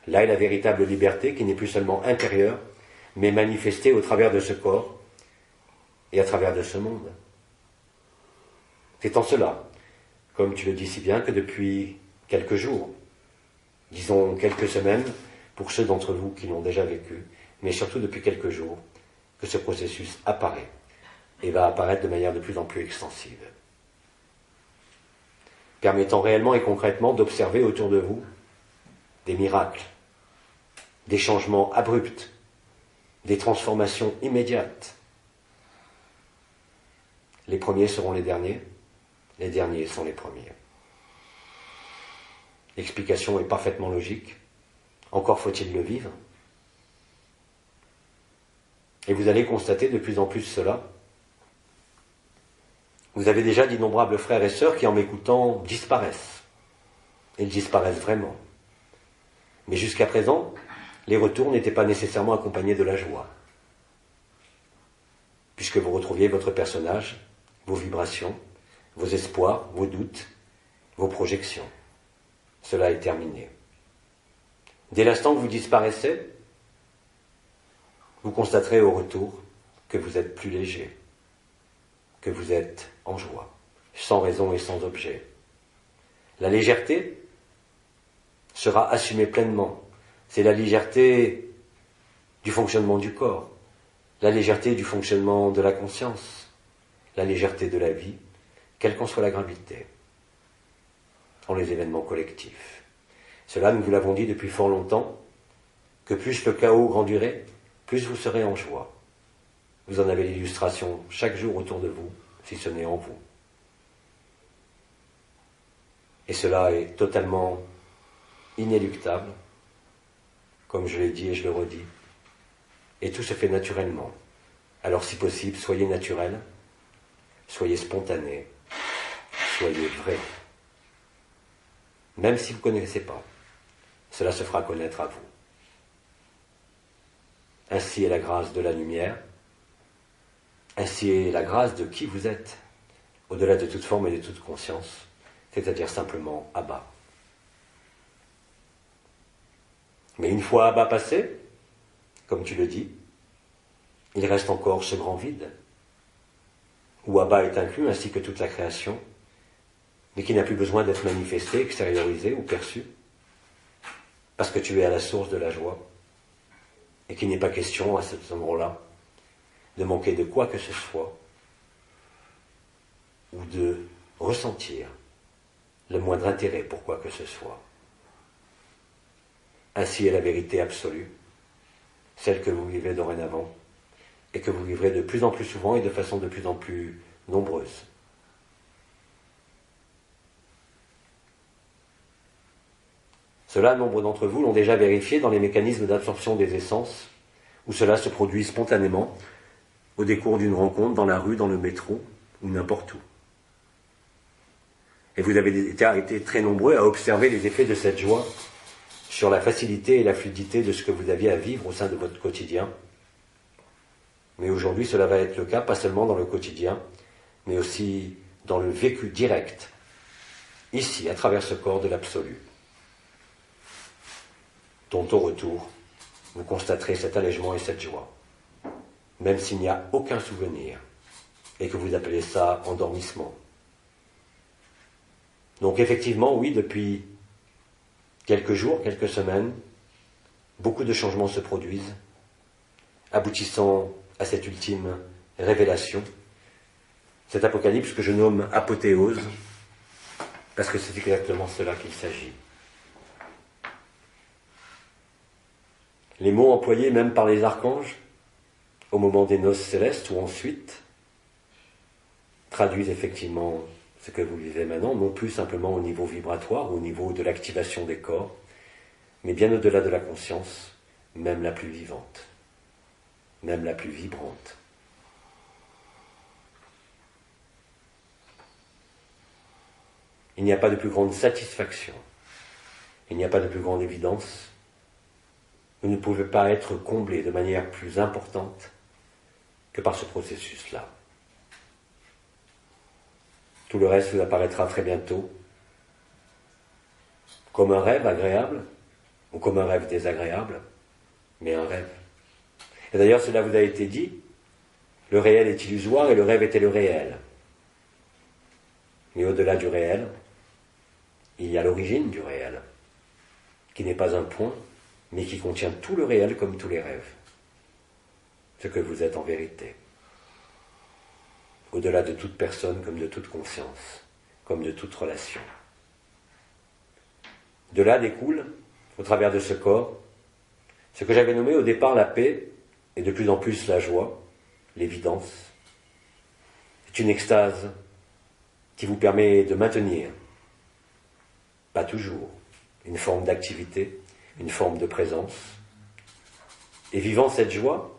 Speaker 1: Là est la véritable liberté qui n'est plus seulement intérieure, mais manifestée au travers de ce corps et à travers de ce monde. C'est en cela, comme tu le dis si bien, que depuis quelques jours, disons quelques semaines, pour ceux d'entre vous qui l'ont déjà vécu, mais surtout depuis quelques jours, que ce processus apparaît et va apparaître de manière de plus en plus extensive, permettant réellement et concrètement d'observer autour de vous des miracles, des changements abrupts, des transformations immédiates. Les premiers seront les derniers sont les premiers. L'explication est parfaitement logique, encore faut-il le vivre. Et vous allez constater de plus en plus cela. Vous avez déjà d'innombrables frères et sœurs qui, en m'écoutant, disparaissent. Ils disparaissent vraiment. Mais jusqu'à présent, les retours n'étaient pas nécessairement accompagnés de la joie. Puisque vous retrouviez votre personnage, vos vibrations, vos espoirs, vos doutes, vos projections. Cela est terminé. Dès l'instant que vous disparaissez, vous constaterez au retour que vous êtes plus léger, que vous êtes en joie, sans raison et sans objet. La légèreté sera assumée pleinement. C'est la légèreté du fonctionnement du corps, la légèreté du fonctionnement de la conscience, la légèreté de la vie, quelle qu'en soit la gravité, en les événements collectifs. Cela, nous vous l'avons dit depuis fort longtemps, que plus le chaos grandirait, plus vous serez en joie. Vous en avez l'illustration chaque jour autour de vous, si ce n'est en vous. Et cela est totalement inéluctable, comme je l'ai dit et je le redis. Et tout se fait naturellement. Alors si possible, soyez naturel, soyez spontané, soyez vrai. Même si vous ne connaissez pas, cela se fera connaître à vous. Ainsi est la grâce de la lumière, ainsi est la grâce de qui vous êtes, au-delà de toute forme et de toute conscience, c'est-à-dire simplement Abba. Mais une fois Abba passé, comme tu le dis, il reste encore ce grand vide, où Abba est inclus ainsi que toute la création, mais qui n'a plus besoin d'être manifesté, extériorisé ou perçu, parce que tu es à la source de la joie, et qu'il n'est pas question à cet endroit-là de manquer de quoi que ce soit, ou de ressentir le moindre intérêt pour quoi que ce soit. Ainsi est la vérité absolue, celle que vous vivez dorénavant, et que vous vivrez de plus en plus souvent et de façon de plus en plus nombreuse. Cela, nombre d'entre vous l'ont déjà vérifié dans les mécanismes d'absorption des essences, où cela se produit spontanément, au décours d'une rencontre, dans la rue, dans le métro, ou n'importe où. Et vous avez été très nombreux à observer les effets de cette joie sur la facilité et la fluidité de ce que vous aviez à vivre au sein de votre quotidien. Mais aujourd'hui, cela va être le cas, pas seulement dans le quotidien, mais aussi dans le vécu direct, ici, à travers ce corps de l'absolu, dont au retour, vous constaterez cet allègement et cette joie, même s'il n'y a aucun souvenir, et que vous appelez ça endormissement. Donc effectivement, oui, depuis quelques jours, quelques semaines, beaucoup de changements se produisent, aboutissant à cette ultime révélation, cet apocalypse que je nomme apothéose, parce que c'est exactement cela qu'il s'agit. Les mots employés même par les archanges, au moment des noces célestes ou ensuite, traduisent effectivement ce que vous vivez maintenant, non plus simplement au niveau vibratoire, au niveau de l'activation des corps, mais bien au-delà de la conscience, même la plus vivante, même la plus vibrante. Il n'y a pas de plus grande satisfaction, il n'y a pas de plus grande évidence. Vous ne pouvez pas être comblé de manière plus importante que par ce processus-là. Tout le reste vous apparaîtra très bientôt comme un rêve agréable ou comme un rêve désagréable, mais un rêve. Et d'ailleurs, cela vous a été dit, le réel est illusoire et le rêve était le réel. Mais au-delà du réel, il y a l'origine du réel, qui n'est pas un point, mais qui contient tout le réel comme tous les rêves. Ce que vous êtes en vérité. Au-delà de toute personne comme de toute conscience, comme de toute relation. De là découle, au travers de ce corps, ce que j'avais nommé au départ la paix, et de plus en plus la joie, l'évidence. C'est une extase qui vous permet de maintenir, pas toujours, une forme d'activité, une forme de présence. Et vivant cette joie,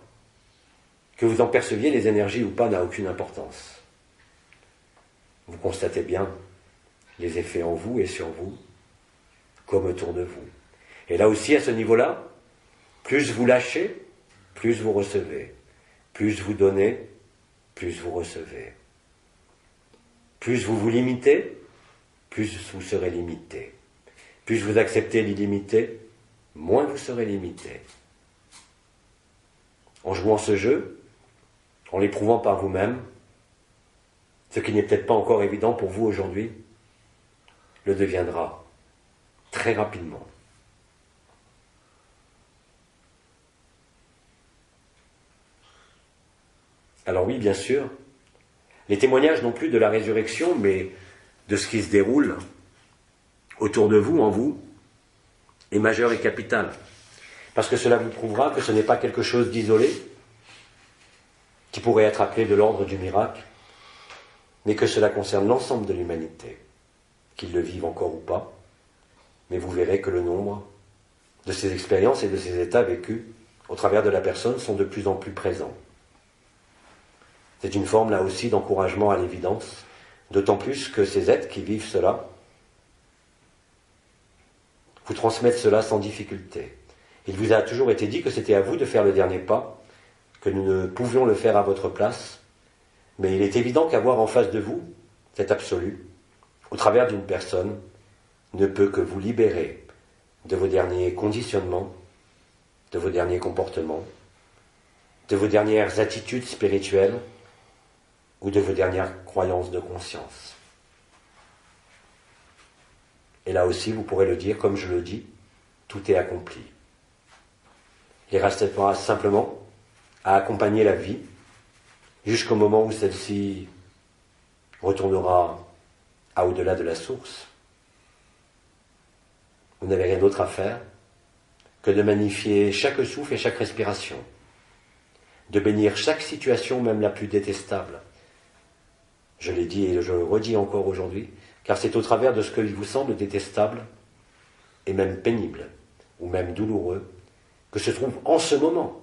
Speaker 1: que vous en perceviez les énergies ou pas n'a aucune importance. Vous constatez bien les effets en vous et sur vous, comme autour de vous. Et là aussi, à ce niveau-là, plus vous lâchez, plus vous recevez. Plus vous donnez, plus vous recevez. Plus vous vous limitez, plus vous serez limité. Plus vous acceptez l'illimité, moins vous serez limité. En jouant ce jeu, en l'éprouvant par vous-même, ce qui n'est peut-être pas encore évident pour vous aujourd'hui, le deviendra très rapidement. Alors oui, bien sûr, les témoignages non plus de la résurrection, mais de ce qui se déroule autour de vous, en vous, est majeur et capital. Parce que cela vous prouvera que ce n'est pas quelque chose d'isolé, qui pourrait être appelé de l'ordre du miracle, mais que cela concerne l'ensemble de l'humanité, qu'ils le vivent encore ou pas, mais vous verrez que le nombre de ces expériences et de ces états vécus au travers de la personne sont de plus en plus présents. C'est une forme là aussi d'encouragement à l'évidence, d'autant plus que ces êtres qui vivent cela vous transmettent cela sans difficulté. Il vous a toujours été dit que c'était à vous de faire le dernier pas, que nous ne pouvions le faire à votre place, mais il est évident qu'avoir en face de vous cet absolu, au travers d'une personne, ne peut que vous libérer de vos derniers conditionnements, de vos derniers comportements, de vos dernières attitudes spirituelles ou de vos dernières croyances de conscience. Et là aussi, vous pourrez le dire, comme je le dis, tout est accompli. Il restera simplement à accompagner la vie jusqu'au moment où celle-ci retournera à au-delà de la source. Vous n'avez rien d'autre à faire que de magnifier chaque souffle et chaque respiration, de bénir chaque situation, même la plus détestable. Je l'ai dit et je le redis encore aujourd'hui, car c'est au travers de ce qui vous semble détestable et même pénible, ou même douloureux, que se trouve en ce moment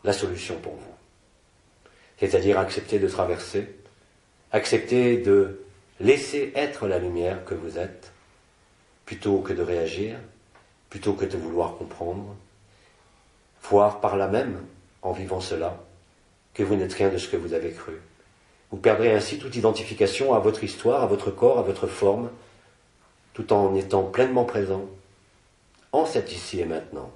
Speaker 1: la solution pour vous. C'est-à-dire accepter de traverser, accepter de laisser être la lumière que vous êtes, plutôt que de réagir, plutôt que de vouloir comprendre, voir par là même, en vivant cela, que vous n'êtes rien de ce que vous avez cru. Vous perdrez ainsi toute identification à votre histoire, à votre corps, à votre forme, tout en étant pleinement présent en cet ici et maintenant.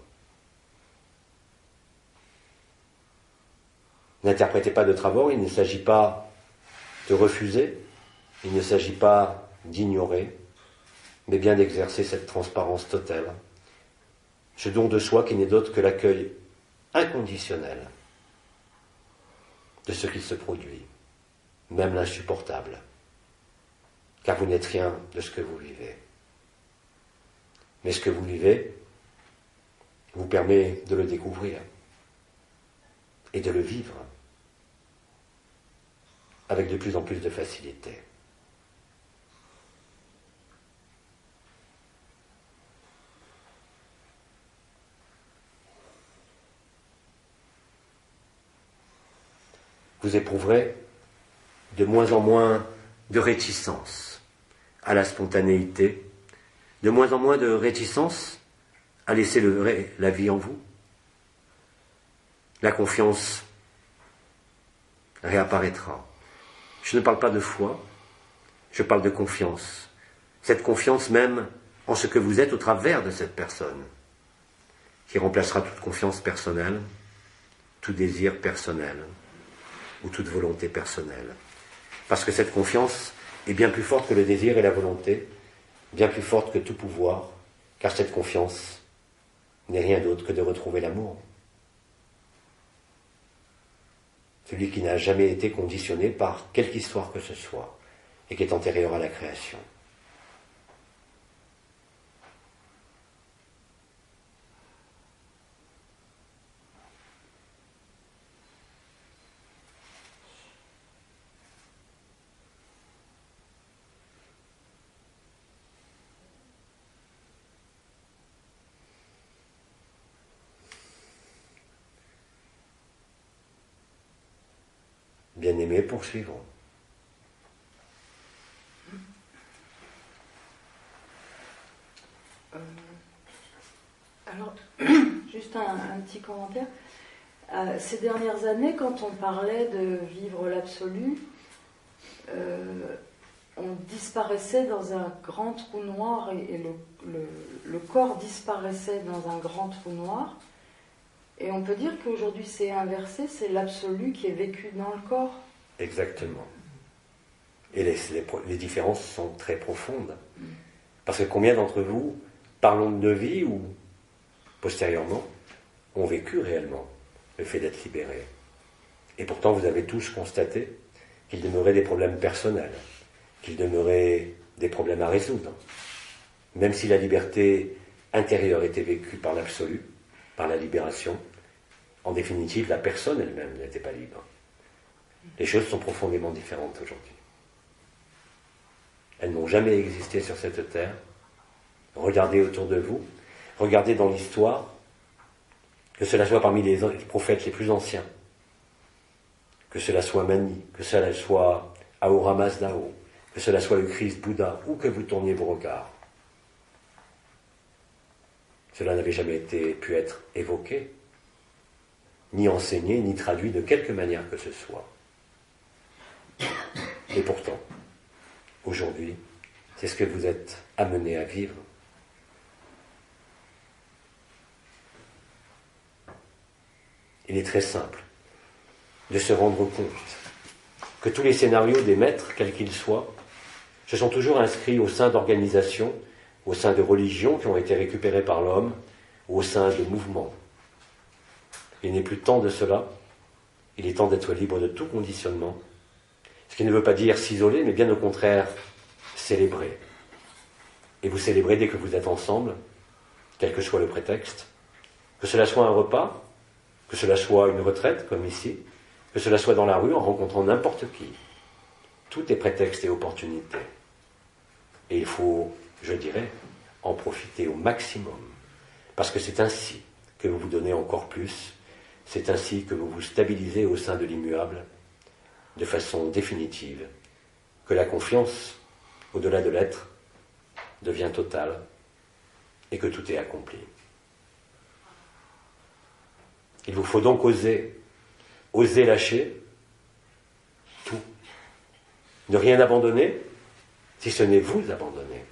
Speaker 1: N'interprétez pas de travers, il ne s'agit pas de refuser, il ne s'agit pas d'ignorer, mais bien d'exercer cette transparence totale, ce don de soi qui n'est d'autre que l'accueil inconditionnel de ce qui se produit, même l'insupportable, car vous n'êtes rien de ce que vous vivez. Mais ce que vous vivez vous permet de le découvrir et de le vivre avec de plus en plus de facilité. Vous éprouverez de moins en moins de réticence à la spontanéité, de moins en moins de réticence à laisser la vie en vous. La confiance réapparaîtra. Je ne parle pas de foi, je parle de confiance. Cette confiance même en ce que vous êtes au travers de cette personne, qui remplacera toute confiance personnelle, tout désir personnel, ou toute volonté personnelle. Parce que cette confiance est bien plus forte que le désir et la volonté, bien plus forte que tout pouvoir, car cette confiance n'est rien d'autre que de retrouver l'amour. Celui qui n'a jamais été conditionné par quelque histoire que ce soit, et qui est antérieur à la création. Bien-aimés, poursuivons.
Speaker 2: Alors, juste un petit commentaire. Ces dernières années, quand on parlait de vivre l'absolu, on disparaissait dans un grand trou noir et le corps disparaissait dans un grand trou noir. Et on peut dire qu'aujourd'hui c'est inversé, c'est l'absolu qui est vécu dans le corps.
Speaker 1: Exactement. Et les différences sont très profondes. Parce que combien d'entre vous, parlons de vie ou postérieurement, ont vécu réellement le fait d'être libérés. Et pourtant vous avez tous constaté qu'il demeurait des problèmes personnels, qu'il demeurait des problèmes à résoudre. Même si la liberté intérieure était vécue par l'absolu, par la libération, en définitive, la personne elle-même n'était pas libre. Les choses sont profondément différentes aujourd'hui. Elles n'ont jamais existé sur cette terre. Regardez autour de vous. Regardez dans l'histoire, que cela soit parmi les prophètes les plus anciens, que cela soit Mani, que cela soit Ahura Mazdao, que cela soit le Christ, Bouddha, où que vous tourniez vos regards. Cela n'avait jamais pu être évoqué, ni enseigné, ni traduit de quelque manière que ce soit. Et pourtant, aujourd'hui, c'est ce que vous êtes amenés à vivre. Il est très simple de se rendre compte que tous les scénarios des maîtres, quels qu'ils soient, se sont toujours inscrits au sein d'organisations, au sein de religions qui ont été récupérées par l'homme, ou au sein de mouvements. Il n'est plus temps de cela, il est temps d'être libre de tout conditionnement, ce qui ne veut pas dire s'isoler, mais bien au contraire, célébrer. Et vous célébrez dès que vous êtes ensemble, quel que soit le prétexte, que cela soit un repas, que cela soit une retraite, comme ici, que cela soit dans la rue en rencontrant n'importe qui. Tout est prétexte et opportunité. Et il faut, je dirais, en profiter au maximum. Parce que c'est ainsi que vous vous donnez encore plus, c'est ainsi que vous vous stabilisez au sein de l'immuable, de façon définitive, que la confiance, au-delà de l'être, devient totale, et que tout est accompli. Il vous faut donc oser lâcher tout. Ne rien abandonner, si ce n'est vous abandonner.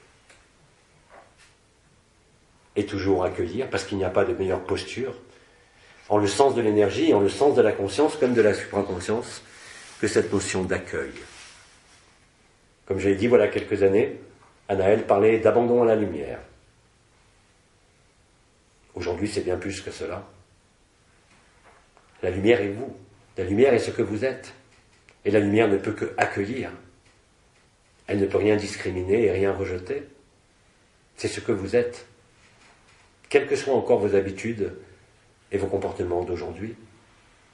Speaker 1: Et toujours accueillir, parce qu'il n'y a pas de meilleure posture, en le sens de l'énergie, en le sens de la conscience, comme de la supraconscience, que cette notion d'accueil. Comme je l'ai dit, voilà quelques années, Anaël parlait d'abandon à la lumière. Aujourd'hui, c'est bien plus que cela. La lumière est vous. La lumière est ce que vous êtes. Et la lumière ne peut que accueillir. Elle ne peut rien discriminer et rien rejeter. C'est ce que vous êtes. Quelles que soient encore vos habitudes et vos comportements d'aujourd'hui,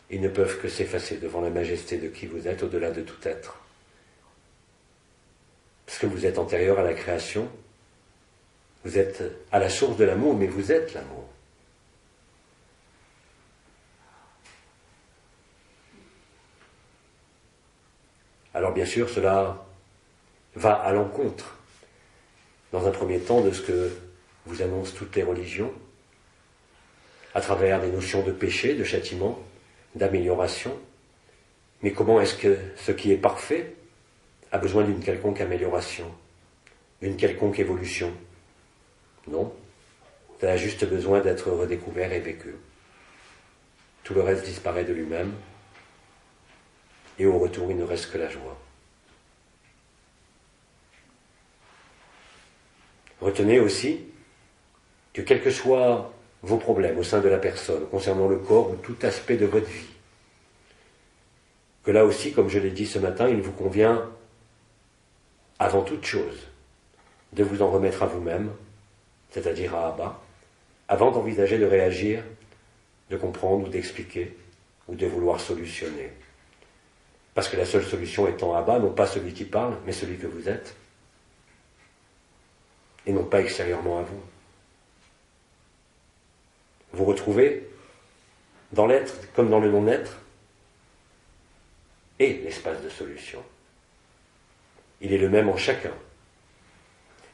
Speaker 1: ils ne peuvent que s'effacer devant la majesté de qui vous êtes au-delà de tout être. Parce que vous êtes antérieur à la création, vous êtes à la source de l'amour, mais vous êtes l'amour. Alors bien sûr, cela va à l'encontre, dans un premier temps, de ce que vous annoncent toutes les religions, à travers des notions de péché, de châtiment, d'amélioration. Mais comment est-ce que ce qui est parfait a besoin d'une quelconque amélioration, d'une quelconque évolution? Non, ça a juste besoin d'être redécouvert et vécu. Tout le reste disparaît de lui-même, et au retour, il ne reste que la joie. Retenez aussi que quels que soient vos problèmes au sein de la personne, concernant le corps ou tout aspect de votre vie, que là aussi, comme je l'ai dit ce matin, il vous convient, avant toute chose, de vous en remettre à vous-même, c'est-à-dire à Abba, avant d'envisager de réagir, de comprendre ou d'expliquer, ou de vouloir solutionner. Parce que la seule solution étant Abba, non pas celui qui parle, mais celui que vous êtes, et non pas extérieurement à vous. Vous retrouvez, dans l'être comme dans le non-être, et l'espace de solution. Il est le même en chacun.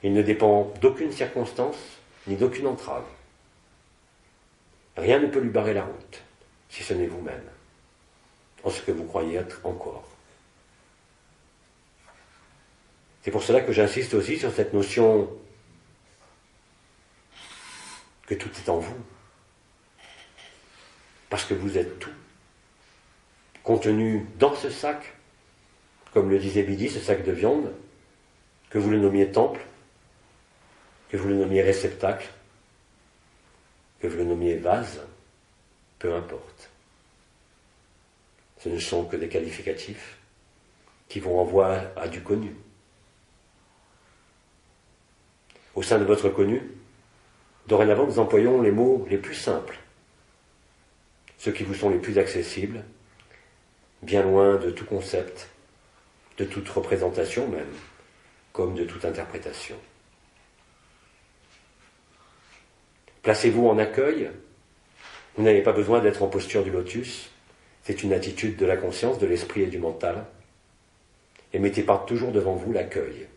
Speaker 1: Il ne dépend d'aucune circonstance, ni d'aucune entrave. Rien ne peut lui barrer la route, si ce n'est vous-même, en ce que vous croyez être encore. C'est pour cela que j'insiste aussi sur cette notion que tout est en vous. Parce que vous êtes tout. Contenu dans ce sac, comme le disait Bidi, ce sac de viande, que vous le nommiez temple, que vous le nommiez réceptacle, que vous le nommiez vase, peu importe. Ce ne sont que des qualificatifs qui vous renvoient à du connu. Au sein de votre connu, dorénavant, nous employons les mots les plus simples, ceux qui vous sont les plus accessibles, bien loin de tout concept, de toute représentation même, comme de toute interprétation. Placez-vous en accueil. Vous n'avez pas besoin d'être en posture du lotus. C'est une attitude de la conscience, de l'esprit et du mental. Et mettez toujours devant vous l'accueil.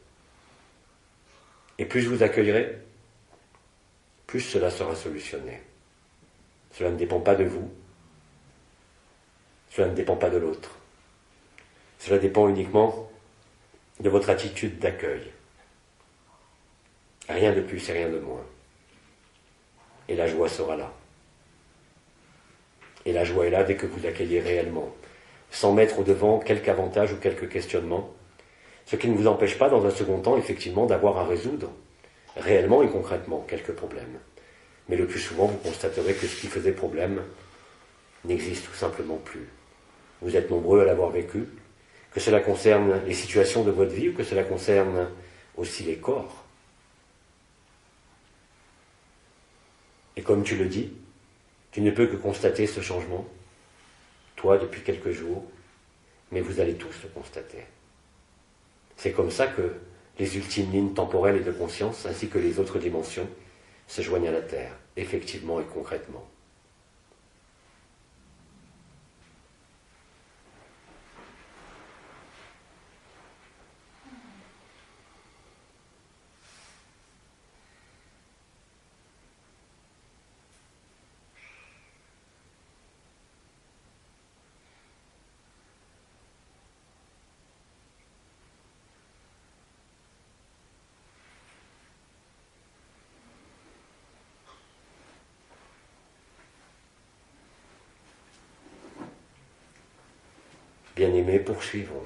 Speaker 1: Et plus vous accueillerez, plus cela sera solutionné. Cela ne dépend pas de vous. Cela ne dépend pas de l'autre. Cela dépend uniquement de votre attitude d'accueil. Rien de plus et rien de moins. Et la joie sera là. Et la joie est là dès que vous l'accueillez réellement, sans mettre au devant quelque avantage ou quelque questionnement, ce qui ne vous empêche pas, dans un second temps, effectivement, d'avoir à résoudre, réellement et concrètement, quelques problèmes. Mais le plus souvent, vous constaterez que ce qui faisait problème n'existe tout simplement plus. Vous êtes nombreux à l'avoir vécu, que cela concerne les situations de votre vie ou que cela concerne aussi les corps. Et comme tu le dis, tu ne peux que constater ce changement, toi depuis quelques jours, mais vous allez tous le constater. C'est comme ça que les ultimes lignes temporelles et de conscience, ainsi que les autres dimensions, se joignent à la Terre, effectivement et concrètement. Bien-aimés, poursuivons.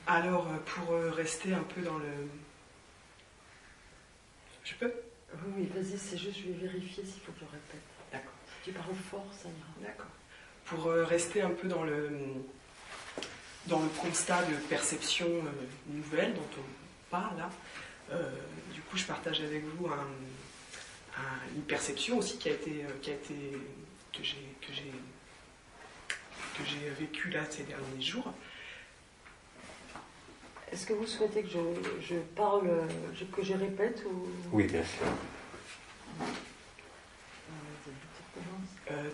Speaker 4: Alors, pour rester un peu dans le... Je peux ?
Speaker 2: Oui, vas-y, c'est juste, je vais vérifier s'il faut que je répète.
Speaker 4: D'accord.
Speaker 2: Si tu parles fort, ça ira.
Speaker 4: D'accord. Pour rester un peu dans le constat de perception nouvelle dont on parle là, du coup, je partage avec vous une perception aussi que j'ai vécue là ces derniers jours.
Speaker 2: Est-ce que vous souhaitez que je parle, que je répète ou...
Speaker 1: Oui, bien sûr.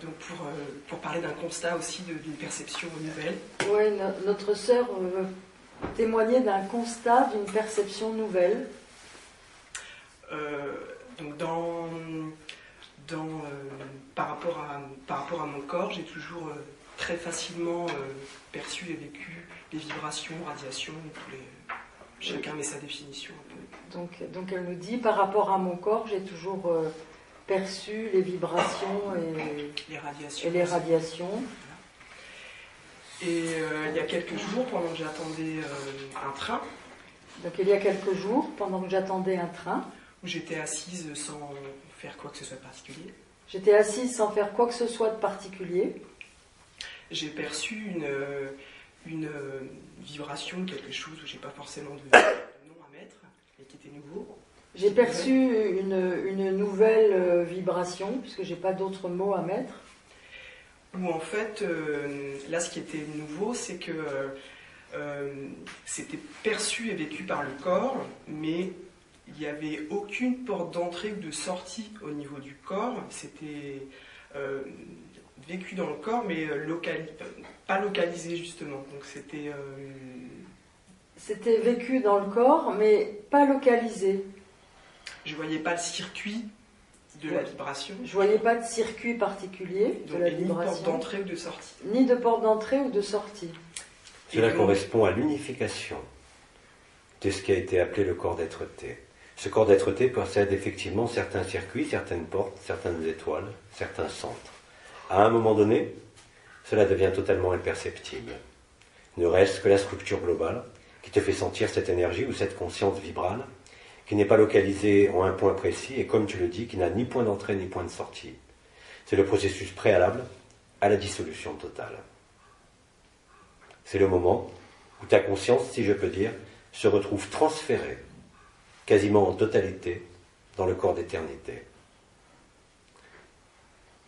Speaker 4: Donc pour parler d'un constat aussi d'une perception nouvelle.
Speaker 2: Oui, notre sœur témoignait d'un constat d'une perception nouvelle.
Speaker 4: Donc par rapport à mon corps, j'ai toujours très facilement perçu et vécu les vibrations, radiations, chacun met sa définition un peu.
Speaker 2: Donc elle nous dit, par rapport à mon corps, j'ai toujours perçu les vibrations et les radiations.
Speaker 4: Voilà. Et il y a quelques jours, pendant que j'attendais un train.
Speaker 2: Donc il y a quelques jours, pendant que j'attendais un train.
Speaker 4: Où j'étais assise sans faire quoi que ce soit de particulier.
Speaker 2: J'étais assise sans faire quoi que ce soit de particulier.
Speaker 4: J'ai perçu une vibration, quelque chose où j'ai pas forcément de nom à mettre, mais qui était nouveau.
Speaker 2: J'ai perçu une nouvelle vibration, puisque j'ai pas d'autres mots à mettre.
Speaker 4: Où en fait, là ce qui était nouveau, c'est que c'était perçu et vécu par le corps, mais il n'y avait aucune porte d'entrée ou de sortie au niveau du corps. C'était vécu dans le corps, mais pas localisé justement. Donc
Speaker 2: c'était vécu dans le corps, mais pas localisé.
Speaker 4: Je voyais pas le circuit de la vibration.
Speaker 2: Je voyais pas de circuit particulier de la vibration.
Speaker 4: Ni de porte d'entrée ou de sortie.
Speaker 2: Ni de porte d'entrée ou de sortie.
Speaker 1: Cela correspond à l'unification de ce qui a été appelé le corps d'être-té. Ce corps d'être-té possède effectivement certains circuits, certaines portes, certaines étoiles, certains centres. À un moment donné, cela devient totalement imperceptible. Ne reste que la structure globale qui te fait sentir cette énergie ou cette conscience vibrale qui n'est pas localisée en un point précis et, comme tu le dis, qui n'a ni point d'entrée ni point de sortie. C'est le processus préalable à la dissolution totale. C'est le moment où ta conscience, si je peux dire, se retrouve transférée, quasiment en totalité, dans le corps d'éternité.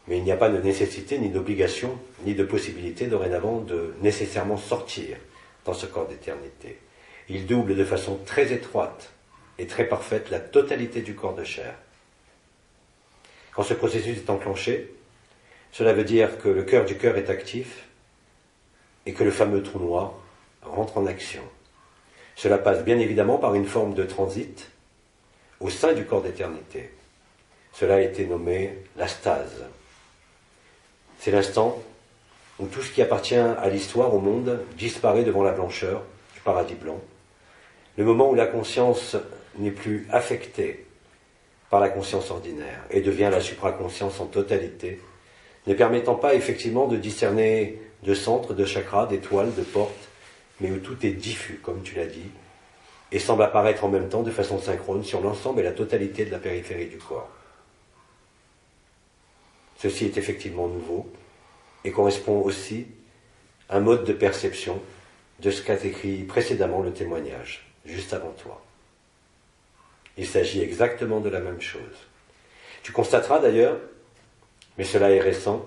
Speaker 1: Mais il n'y a pas de nécessité, ni d'obligation, ni de possibilité dorénavant de nécessairement sortir dans ce corps d'éternité. Il double de façon très étroite et très parfaite la totalité du corps de chair. Quand ce processus est enclenché, cela veut dire que le cœur du cœur est actif et que le fameux trou noir rentre en action. Cela passe bien évidemment par une forme de transit au sein du corps d'éternité. Cela a été nommé la stase. C'est l'instant où tout ce qui appartient à l'histoire, au monde, disparaît devant la blancheur du paradis blanc. Le moment où la conscience n'est plus affectée par la conscience ordinaire et devient la supraconscience en totalité, ne permettant pas effectivement de discerner de centres, de chakras, d'étoiles, de portes, mais où tout est diffus, comme tu l'as dit, et semble apparaître en même temps de façon synchrone sur l'ensemble et la totalité de la périphérie du corps. Ceci est effectivement nouveau et correspond aussi à un mode de perception de ce qu'a écrit précédemment le témoignage, juste avant toi. Il s'agit exactement de la même chose. Tu constateras d'ailleurs, mais cela est récent,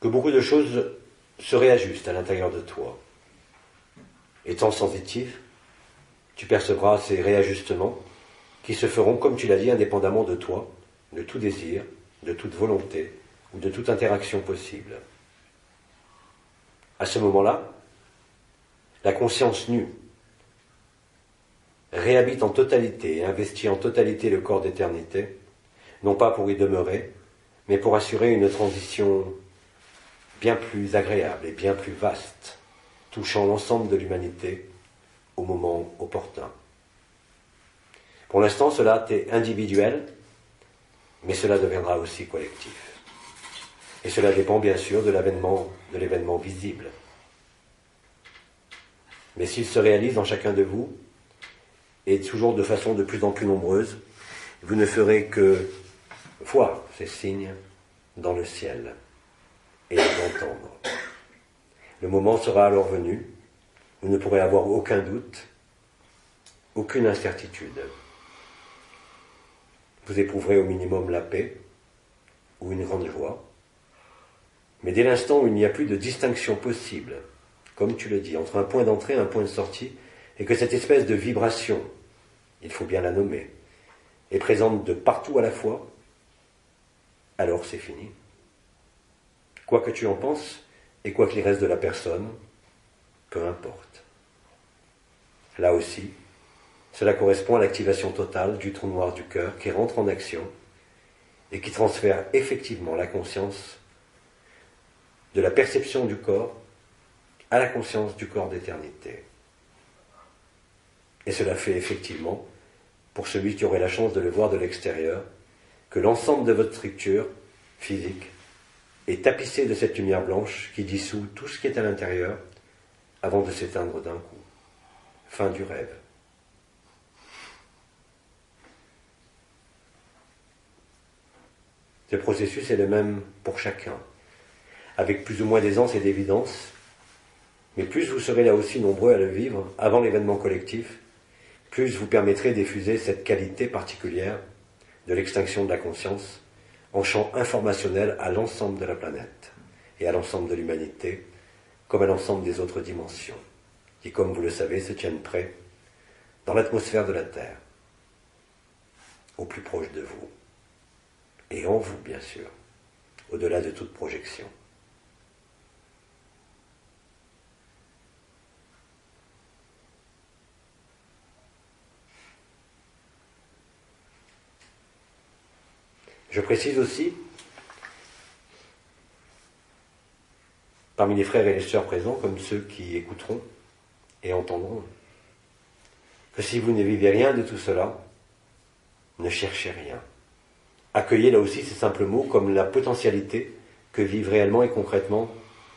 Speaker 1: que beaucoup de choses se réajustent à l'intérieur de toi. Étant sensitif, tu percevras ces réajustements qui se feront, comme tu l'as dit, indépendamment de toi, de tout désir, de toute volonté ou de toute interaction possible. À ce moment-là, la conscience nue réhabite en totalité et investit en totalité le corps d'éternité, non pas pour y demeurer, mais pour assurer une transition bien plus agréable et bien plus vaste, touchant l'ensemble de l'humanité au moment opportun. Pour l'instant, cela est individuel, mais cela deviendra aussi collectif. Et cela dépend bien sûr de l'événement visible. Mais s'il se réalise en chacun de vous, et toujours de façon de plus en plus nombreuse, vous ne ferez que voir ces signes dans le ciel et les entendre. Le moment sera alors venu, vous ne pourrez avoir aucun doute, aucune incertitude. Vous éprouverez au minimum la paix ou une grande joie. Mais dès l'instant où il n'y a plus de distinction possible, comme tu le dis, entre un point d'entrée et un point de sortie, et que cette espèce de vibration, il faut bien la nommer, est présente de partout à la fois, alors c'est fini. Quoi que tu en penses, et quoi qu'il reste de la personne, peu importe. Là aussi, cela correspond à l'activation totale du trou noir du cœur qui rentre en action et qui transfère effectivement la conscience de la perception du corps à la conscience du corps d'éternité. Et cela fait effectivement, pour celui qui aurait la chance de le voir de l'extérieur, que l'ensemble de votre structure physique est tapissé de cette lumière blanche qui dissout tout ce qui est à l'intérieur avant de s'éteindre d'un coup. Fin du rêve. Ce processus est le même pour chacun, avec plus ou moins d'aisance et d'évidence, mais plus vous serez là aussi nombreux à le vivre avant l'événement collectif, plus vous permettrez d'effuser cette qualité particulière de l'extinction de la conscience en champ informationnel à l'ensemble de la planète et à l'ensemble de l'humanité, comme à l'ensemble des autres dimensions. qui, comme vous le savez, se tiennent prêts dans l'atmosphère de la Terre, au plus proche de vous, et en vous, bien sûr, au-delà de toute projection. Je précise aussi, parmi les frères et les sœurs présents, comme ceux qui écouteront et entendront, que si vous ne vivez rien de tout cela, ne cherchez rien. Accueillez là aussi ces simples mots comme la potentialité que vivent réellement et concrètement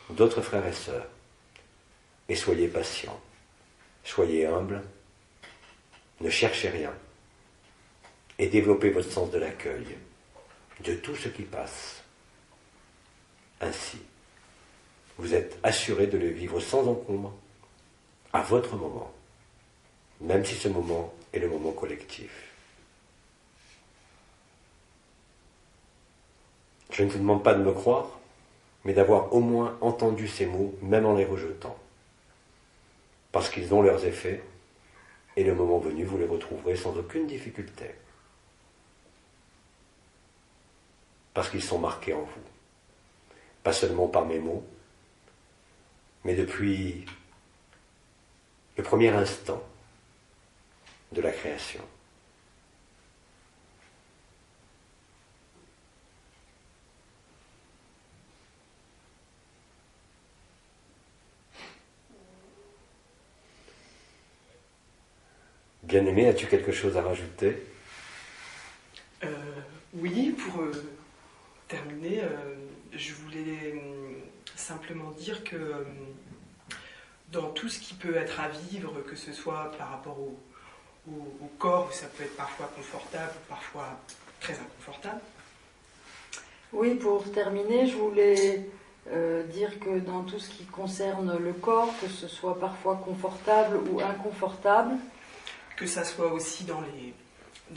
Speaker 1: d'autres frères et sœurs. Et soyez patients, soyez humbles, ne cherchez rien et développez votre sens de l'accueil de tout ce qui passe. Ainsi, vous êtes assurés de le vivre sans encombre, à votre moment, même si ce moment est le moment collectif. Je ne vous demande pas de me croire, mais d'avoir au moins entendu ces mots, même en les rejetant. Parce qu'ils ont leurs effets, et le moment venu, vous les retrouverez sans aucune difficulté. Parce qu'ils sont marqués en vous. Pas seulement par mes mots, mais depuis le premier instant de la création. Bien-aimé, as-tu quelque chose à rajouter ?
Speaker 4: Oui, pour terminer, je voulais simplement dire que dans tout ce qui peut être à vivre, que ce soit par rapport au corps, où ça peut être parfois confortable, parfois très inconfortable.
Speaker 2: Oui, pour terminer, je voulais dire que dans tout ce qui concerne le corps, que ce soit parfois confortable ou inconfortable,
Speaker 4: que ça soit aussi dans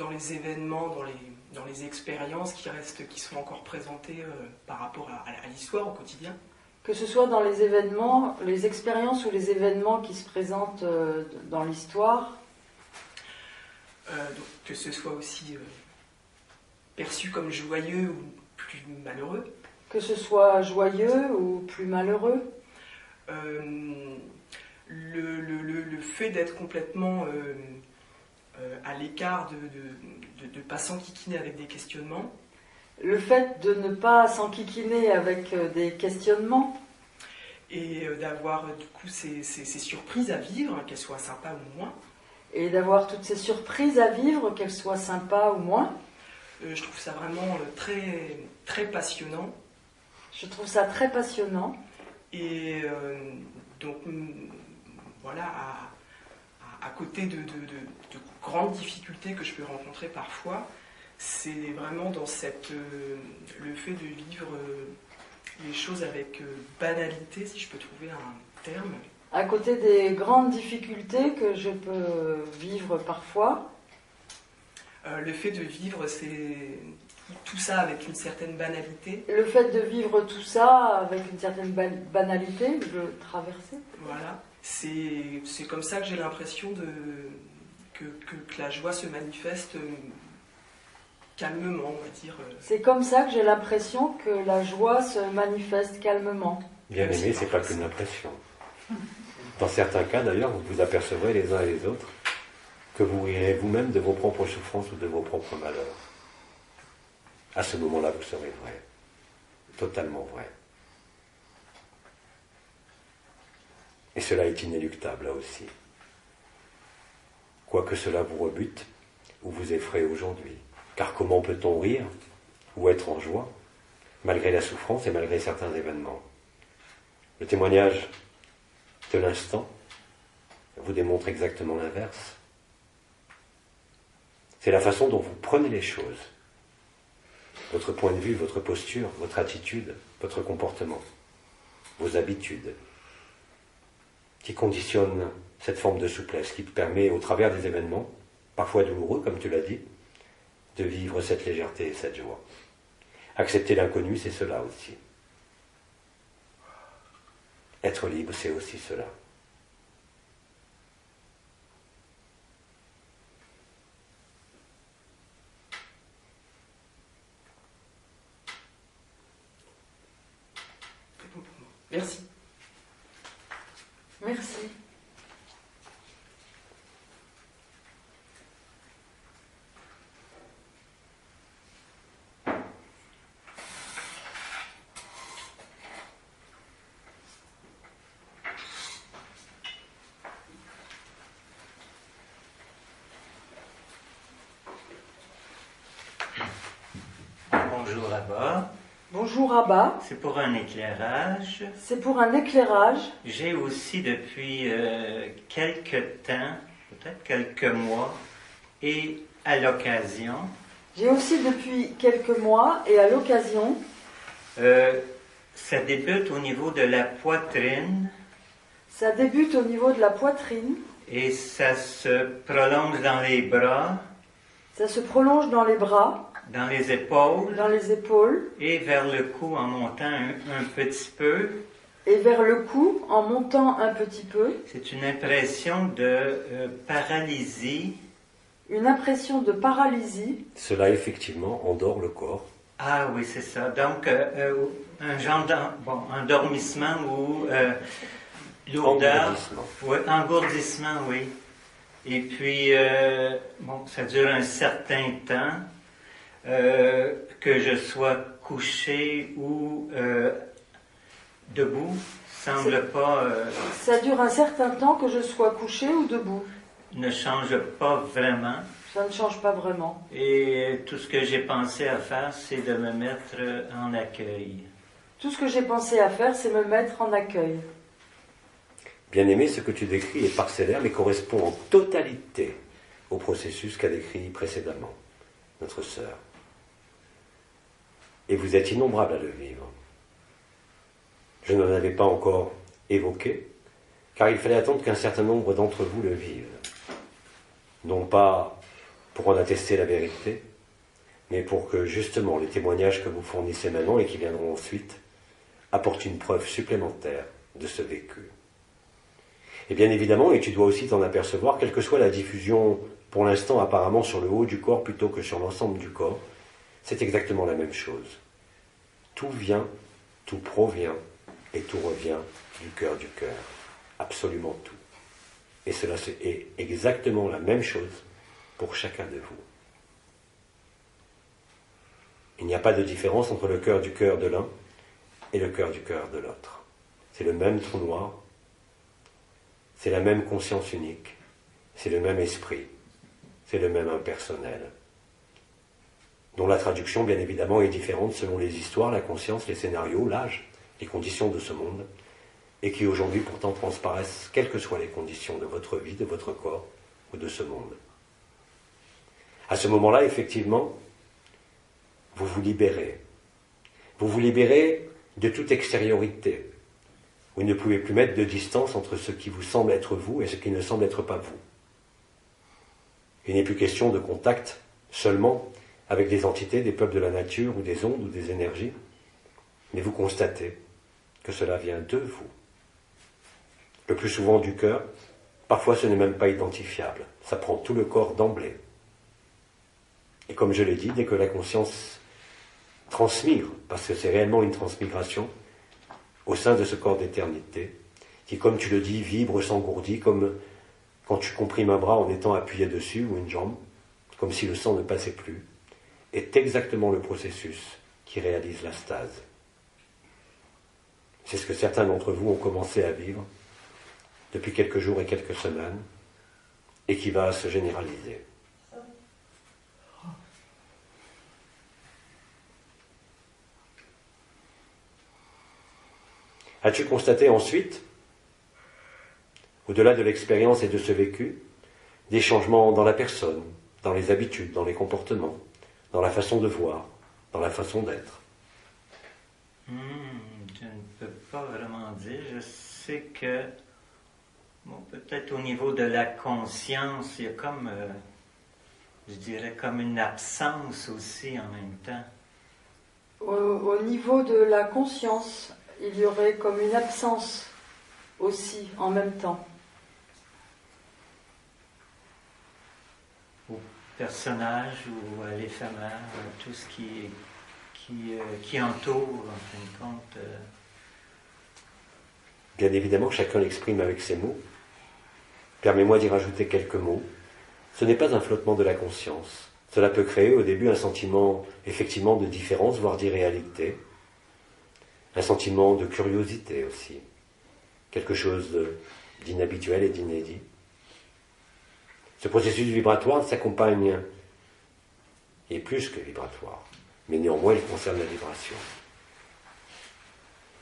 Speaker 4: les événements, dans les expériences qui sont encore présentées par rapport à l'histoire au quotidien.
Speaker 2: Que ce soit dans les événements, les expériences ou les événements qui se présentent dans l'histoire.
Speaker 4: Donc, que ce soit aussi perçu comme joyeux ou plus malheureux.
Speaker 2: Que ce soit joyeux ou plus malheureux.
Speaker 4: Le fait d'être complètement à l'écart, de ne pas s'enquiquiner avec des questionnements.
Speaker 2: Le fait de ne pas s'enquiquiner avec des questionnements.
Speaker 4: Et d'avoir du coup ces surprises à vivre, qu'elles soient sympas ou moins.
Speaker 2: Et d'avoir toutes ces surprises à vivre, qu'elles soient sympas ou moins.
Speaker 4: Je trouve ça vraiment très, très passionnant.
Speaker 2: Je trouve ça très passionnant.
Speaker 4: Et donc voilà, à côté de grandes difficultés que je peux rencontrer parfois, c'est vraiment dans le fait de vivre les choses avec banalité, si je peux trouver un terme.
Speaker 2: À côté des grandes difficultés que je peux vivre parfois,
Speaker 4: le fait de vivre tout ça avec une certaine banalité.
Speaker 2: Le fait de vivre tout ça avec une certaine banalité, de traverser.
Speaker 4: Voilà, c'est comme ça que j'ai l'impression que la joie se manifeste calmement, on va dire.
Speaker 2: C'est comme ça que j'ai l'impression que la joie se manifeste calmement.
Speaker 1: Bien aimé, c'est pas qu'une impression. Dans certains cas, d'ailleurs, vous vous apercevrez les uns et les autres que vous rirez vous-même de vos propres souffrances ou de vos propres malheurs. À ce moment-là, vous serez vrai. Totalement vrai. Et cela est inéluctable, là aussi. Quoique cela vous rebute ou vous effraie aujourd'hui. Car comment peut-on rire ou être en joie, malgré la souffrance et malgré certains événements ? Le témoignage de l'instant vous démontre exactement l'inverse. C'est la façon dont vous prenez les choses, votre point de vue, votre posture, votre attitude, votre comportement, vos habitudes, qui conditionnent cette forme de souplesse, qui permet, au travers des événements, parfois douloureux, comme tu l'as dit, de vivre cette légèreté et cette joie. Accepter l'inconnu, c'est cela aussi. Être libre, c'est aussi cela.
Speaker 2: Merci.
Speaker 5: Bonjour là-bas.
Speaker 2: Bonjour Abba.
Speaker 5: C'est pour un éclairage.
Speaker 2: C'est pour un éclairage.
Speaker 5: J'ai aussi depuis quelques temps, peut-être quelques mois, et à l'occasion,
Speaker 2: J'ai aussi depuis quelques mois et à l'occasion,
Speaker 5: ça débute au niveau de la poitrine
Speaker 2: ça débute au niveau de la poitrine,
Speaker 5: et ça se prolonge dans les bras,
Speaker 2: ça se prolonge dans les bras,
Speaker 5: dans les épaules
Speaker 2: dans les épaules
Speaker 5: et vers le cou en montant un petit peu.
Speaker 2: et vers le cou en montant un petit peu.
Speaker 5: C'est une impression de paralysie.
Speaker 2: Une impression de paralysie.
Speaker 1: Cela effectivement endort le corps.
Speaker 5: Ah oui, c'est ça. Donc, un genre d'endormissement ou lourdeur.
Speaker 1: Engourdissement.
Speaker 5: Oui, engourdissement, oui. Et puis, ça dure un certain temps, que je sois couché ou debout, semble pas,
Speaker 2: Ça dure un certain temps que je sois couché ou debout.
Speaker 5: ne change pas vraiment.
Speaker 2: Ça ne change pas vraiment.
Speaker 5: Et tout ce que j'ai pensé à faire, c'est de me mettre en accueil.
Speaker 2: Tout ce que j'ai pensé à faire, c'est me mettre en accueil.
Speaker 1: Bien-aimé, ce que tu décris est parcellaire, mais correspond en totalité au processus qu'a décrit précédemment notre sœur. Et vous êtes innombrables à le vivre. Je n'en avais pas encore évoqué, car il fallait attendre qu'un certain nombre d'entre vous le vivent. Non pas pour en attester la vérité, mais pour que justement les témoignages que vous fournissez maintenant et qui viendront ensuite apportent une preuve supplémentaire de ce vécu. Et bien évidemment, et tu dois aussi t'en apercevoir, quelle que soit la diffusion pour l'instant apparemment sur le haut du corps plutôt que sur l'ensemble du corps, c'est exactement la même chose. Tout vient, tout provient et tout revient du cœur. Absolument tout. Et cela est exactement la même chose pour chacun de vous. Il n'y a pas de différence entre le cœur de l'un et le cœur de l'autre. C'est le même trou noir, c'est la même conscience unique, c'est le même esprit, c'est le même impersonnel, dont la traduction, bien évidemment, est différente selon les histoires, la conscience, les scénarios, l'âge, les conditions de ce monde, et qui aujourd'hui pourtant transparaissent, quelles que soient les conditions de votre vie, de votre corps ou de ce monde. À ce moment-là, effectivement, vous vous libérez. Vous vous libérez de toute extériorité. Vous ne pouvez plus mettre de distance entre ce qui vous semble être vous et ce qui ne semble être pas vous. Il n'est plus question de contact seulement avec des entités, des peuples de la nature ou des ondes ou des énergies, mais vous constatez que cela vient de vous. Le plus souvent du cœur, parfois ce n'est même pas identifiable, ça prend tout le corps d'emblée. Et comme je l'ai dit, dès que la conscience transmigre, parce que c'est réellement une transmigration, au sein de ce corps d'éternité, qui, comme tu le dis, vibre, s'engourdit, comme quand tu comprimes un bras en étant appuyé dessus, ou une jambe, comme si le sang ne passait plus, est exactement le processus qui réalise la stase. C'est ce que certains d'entre vous ont commencé à vivre depuis quelques jours et quelques semaines, et qui va se généraliser. As-tu constaté ensuite, au-delà de l'expérience et de ce vécu, des changements dans la personne, dans les habitudes, dans les comportements, dans la façon de voir, dans la façon d'être?
Speaker 5: Je ne peux pas vraiment dire. Je sais que, peut-être au niveau de la conscience, il y a comme, je dirais, comme une absence aussi en même temps.
Speaker 2: Au niveau de la conscience, il y aurait comme une absence aussi en même temps.
Speaker 5: Au personnage ou à l'éphémère, tout ce qui entoure, en fin de compte.
Speaker 1: Bien évidemment, chacun l'exprime avec ses mots. Permets-moi d'y rajouter quelques mots. Ce n'est pas un flottement de la conscience. Cela peut créer au début un sentiment effectivement de différence, voire d'irréalité. Un sentiment de curiosité aussi. Quelque chose d'inhabituel et d'inédit. Ce processus vibratoire s'accompagne, et plus que vibratoire, mais néanmoins il concerne la vibration.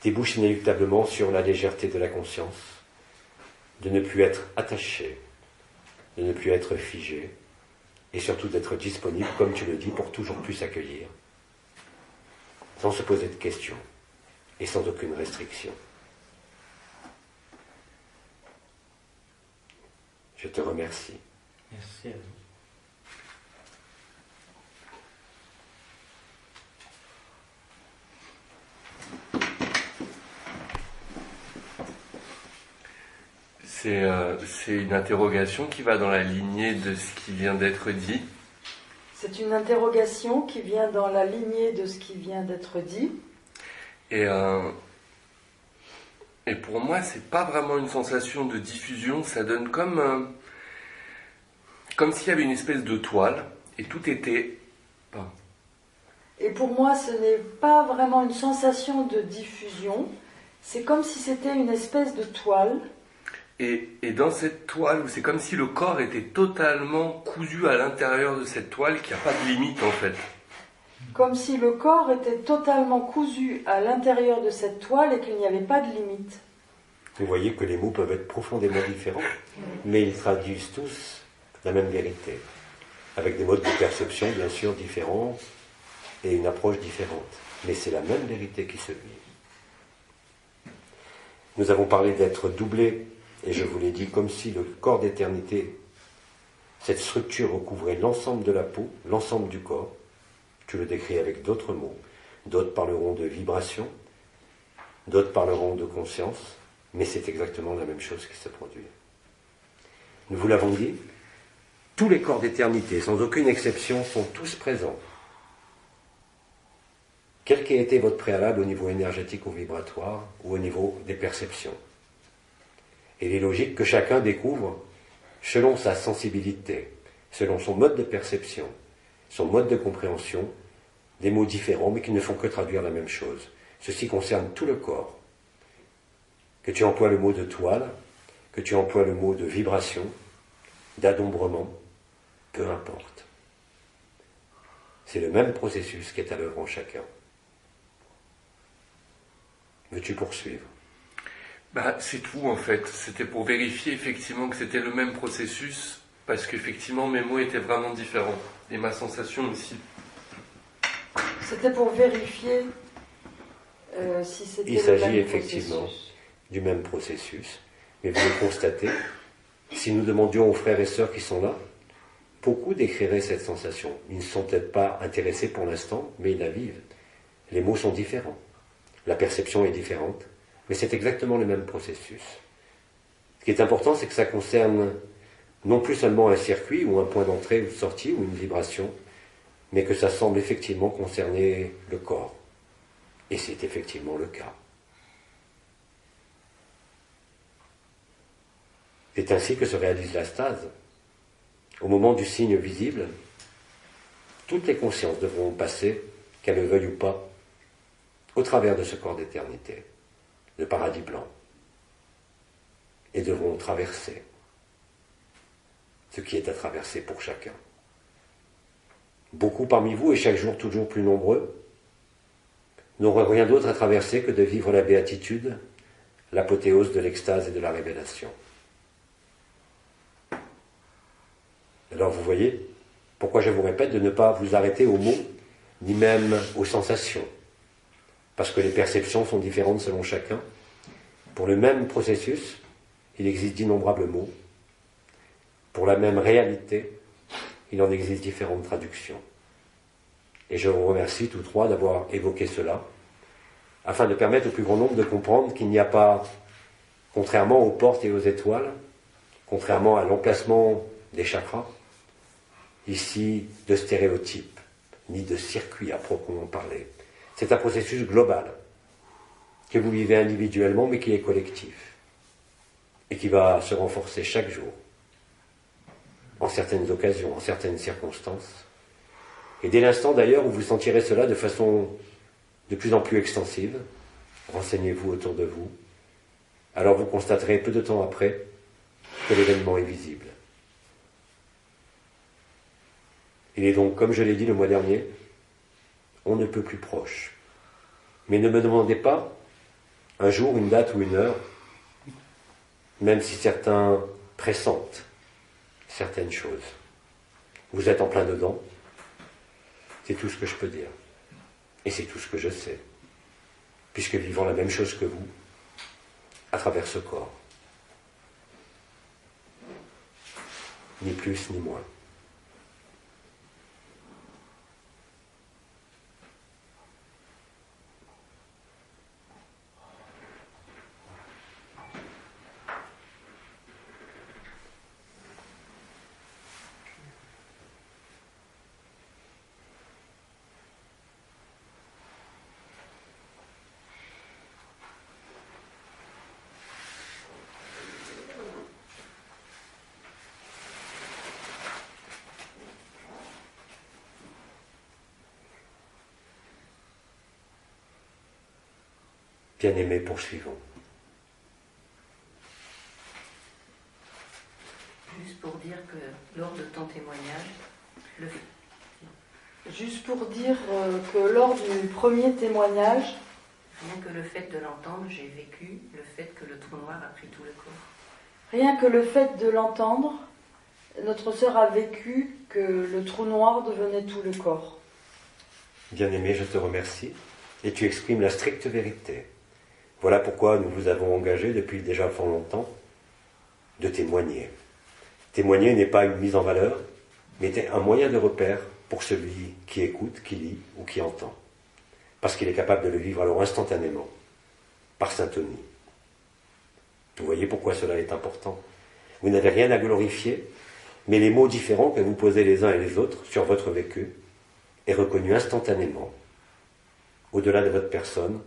Speaker 1: Débouche inéluctablement sur la légèreté de la conscience, de ne plus être attaché, de ne plus être figé, et surtout d'être disponible, comme tu le dis, pour toujours plus accueillir, sans se poser de questions et sans aucune restriction. Je te remercie.
Speaker 5: Merci à vous.
Speaker 6: C'est une interrogation qui va dans la lignée de ce qui vient d'être dit.
Speaker 2: C'est une interrogation qui vient dans la lignée de ce qui vient d'être dit.
Speaker 6: Et pour moi, c'est pas vraiment une sensation de diffusion, ça donne comme s'il y avait une espèce de toile, et tout était...
Speaker 2: Et pour moi, ce n'est pas vraiment une sensation de diffusion, c'est comme si c'était une espèce de toile.
Speaker 6: Et dans cette toile, c'est comme si le corps était totalement cousu à l'intérieur de cette toile, qu'il n'y a pas de limite en fait.
Speaker 2: Comme si le corps était totalement cousu à l'intérieur de cette toile et qu'il n'y avait pas de limite.
Speaker 1: Vous voyez que les mots peuvent être profondément différents, mais ils traduisent tous la même vérité, avec des modes de perception bien sûr différents et une approche différente. Mais c'est la même vérité qui se vit. Nous avons parlé d'être doublé, et je vous l'ai dit, comme si le corps d'éternité, cette structure recouvrait l'ensemble de la peau, l'ensemble du corps. Tu le décris avec d'autres mots. D'autres parleront de vibration, d'autres parleront de conscience, mais c'est exactement la même chose qui se produit. Nous vous l'avons dit, tous les corps d'éternité, sans aucune exception, sont tous présents. Quel qu'ait été votre préalable au niveau énergétique ou vibratoire, ou au niveau des perceptions. Et il est logique que chacun découvre, selon sa sensibilité, selon son mode de perception, son mode de compréhension, des mots différents, mais qui ne font que traduire la même chose. Ceci concerne tout le corps. Que tu emploies le mot de toile, que tu emploies le mot de vibration, d'adombrement, peu importe. C'est le même processus qui est à l'œuvre en chacun. Veux-tu poursuivre ?
Speaker 6: C'est tout en fait. C'était pour vérifier effectivement que c'était le même processus, parce qu'effectivement mes mots étaient vraiment différents. Et ma sensation aussi.
Speaker 2: C'était pour vérifier si c'était le même processus.
Speaker 1: Il s'agit effectivement du même processus. Mais vous le constatez, si nous demandions aux frères et sœurs qui sont là, beaucoup décriraient cette sensation. Ils ne sont peut-être pas intéressés pour l'instant, mais ils la vivent. Les mots sont différents. La perception est différente. Mais c'est exactement le même processus. Ce qui est important, c'est que ça concerne non plus seulement un circuit ou un point d'entrée ou de sortie ou une vibration, mais que ça semble effectivement concerner le corps. Et c'est effectivement le cas. C'est ainsi que se réalise la stase. Au moment du signe visible, toutes les consciences devront passer, qu'elles le veuillent ou pas, au travers de ce corps d'éternité, le paradis blanc, et devront traverser ce qui est à traverser pour chacun. Beaucoup parmi vous, et chaque jour toujours plus nombreux, n'auront rien d'autre à traverser que de vivre la béatitude, l'apothéose de l'extase et de la révélation. Alors vous voyez, pourquoi je vous répète de ne pas vous arrêter aux mots, ni même aux sensations, parce que les perceptions sont différentes selon chacun. Pour le même processus, il existe d'innombrables mots. Pour la même réalité, il en existe différentes traductions. Et je vous remercie tous trois d'avoir évoqué cela, afin de permettre au plus grand nombre de comprendre qu'il n'y a pas, contrairement aux portes et aux étoiles, contrairement à l'emplacement des chakras, ici de stéréotypes, ni de circuits à proprement parler. C'est un processus global, que vous vivez individuellement, mais qui est collectif. et qui va se renforcer chaque jour, en certaines occasions, en certaines circonstances. Et dès l'instant d'ailleurs où vous sentirez cela de façon de plus en plus extensive, renseignez-vous autour de vous, alors vous constaterez peu de temps après que l'événement est visible. Il est donc, comme je l'ai dit le mois dernier, on ne peut plus proche. Mais ne me demandez pas un jour, une date ou une heure, même si certains pressentent certaines choses. Vous êtes en plein dedans, c'est tout ce que je peux dire. Et c'est tout ce que je sais, puisque vivons la même chose que vous, à travers ce corps. Ni plus ni moins. Bien-aimés, poursuivons.
Speaker 7: Juste pour dire que lors de ton témoignage,
Speaker 2: Juste pour dire que lors du premier témoignage,
Speaker 7: rien que le fait de l'entendre, j'ai vécu le fait que le trou noir a pris tout le corps.
Speaker 2: rien que le fait de l'entendre, notre sœur a vécu que le trou noir devenait tout le corps.
Speaker 1: Bien-aimé, je te remercie, et tu exprimes la stricte vérité. Voilà pourquoi nous vous avons engagé depuis déjà fort longtemps de témoigner. Témoigner n'est pas une mise en valeur, mais un moyen de repère pour celui qui écoute, qui lit ou qui entend. Parce qu'il est capable de le vivre alors instantanément, par syntonie. Vous voyez pourquoi cela est important. Vous n'avez rien à glorifier, mais les mots différents que vous posez les uns et les autres sur votre vécu est reconnu instantanément, au-delà de votre personne,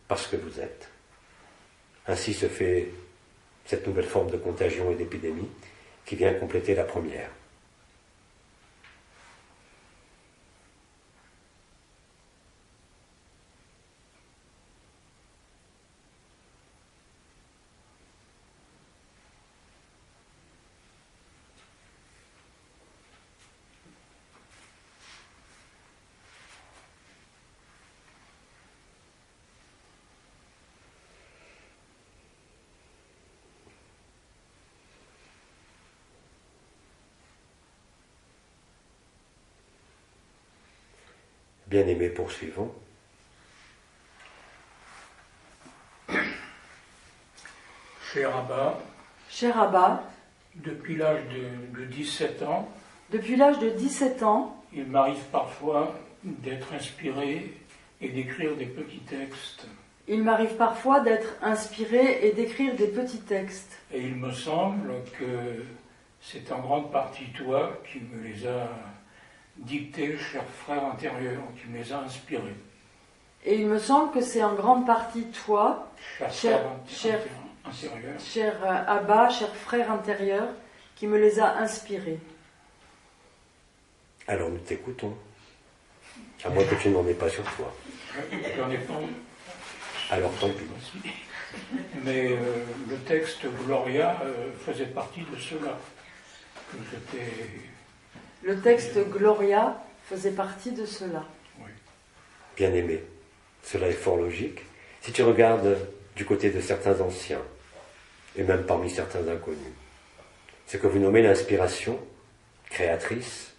Speaker 1: parce que vous êtes. Ainsi se fait cette nouvelle forme de contagion et d'épidémie qui vient compléter la première. Bien-aimés, poursuivons.
Speaker 8: Cher Abba,
Speaker 2: Cher Abba,
Speaker 8: depuis l'âge de 17 ans,
Speaker 2: depuis l'âge de 17 ans,
Speaker 8: il m'arrive parfois d'être inspiré et d'écrire des petits textes.
Speaker 2: il m'arrive parfois d'être inspiré et d'écrire des petits textes.
Speaker 8: Et il me semble que c'est en grande partie toi qui me les as dictés, cher frère intérieur, qui me les a inspirés.
Speaker 2: Et il me semble que c'est en grande partie toi,
Speaker 8: Cher
Speaker 2: cher,
Speaker 8: frère intérieur.
Speaker 2: cher Abba, cher frère intérieur, qui me les a inspirés.
Speaker 1: Alors nous t'écoutons, à moins que tu n'en aies pas sur toi.
Speaker 8: J'en ai pas.
Speaker 1: Alors tant pis.
Speaker 8: Mais le texte Gloria faisait partie de cela. Que j'étais.
Speaker 2: Le texte Gloria faisait partie de cela.
Speaker 8: Oui.
Speaker 1: Bien-aimé, cela est fort logique. Si tu regardes du côté de certains anciens, et même parmi certains inconnus, ce que vous nommez l'inspiration créatrice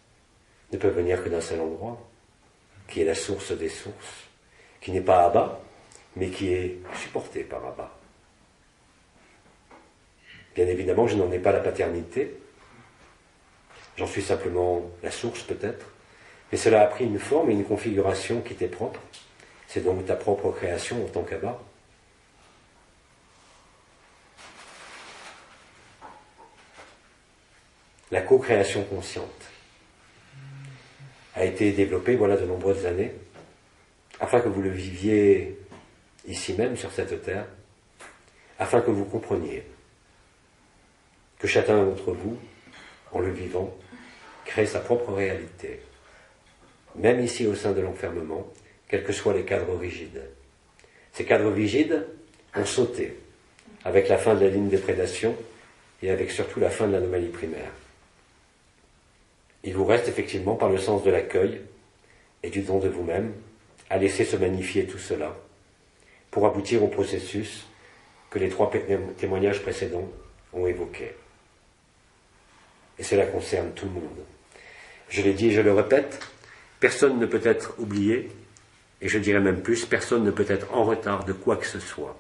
Speaker 1: ne peut venir que d'un seul endroit, qui est la source des sources, qui n'est pas Abba, mais qui est supporté par Abba. Bien évidemment, je n'en ai pas la paternité, j'en suis simplement la source peut-être, mais cela a pris une forme et une configuration qui t'est propre. C'est donc ta propre création en tant qu'Abba. La co-création consciente a été développée voilà de nombreuses années, afin que vous le viviez ici même sur cette terre, afin que vous compreniez que chacun d'entre vous, en le vivant, crée sa propre réalité, même ici au sein de l'enfermement, quels que soient les cadres rigides. Ces cadres rigides ont sauté avec la fin de la ligne des prédations et avec surtout la fin de l'anomalie primaire. Il vous reste effectivement, par le sens de l'accueil et du don de vous-même, à laisser se magnifier tout cela pour aboutir au processus que les 3 témoignages précédents ont évoqué. Et cela concerne tout le monde. Je l'ai dit et je le répète, personne ne peut être oublié, et je dirais même plus, personne ne peut être en retard de quoi que ce soit,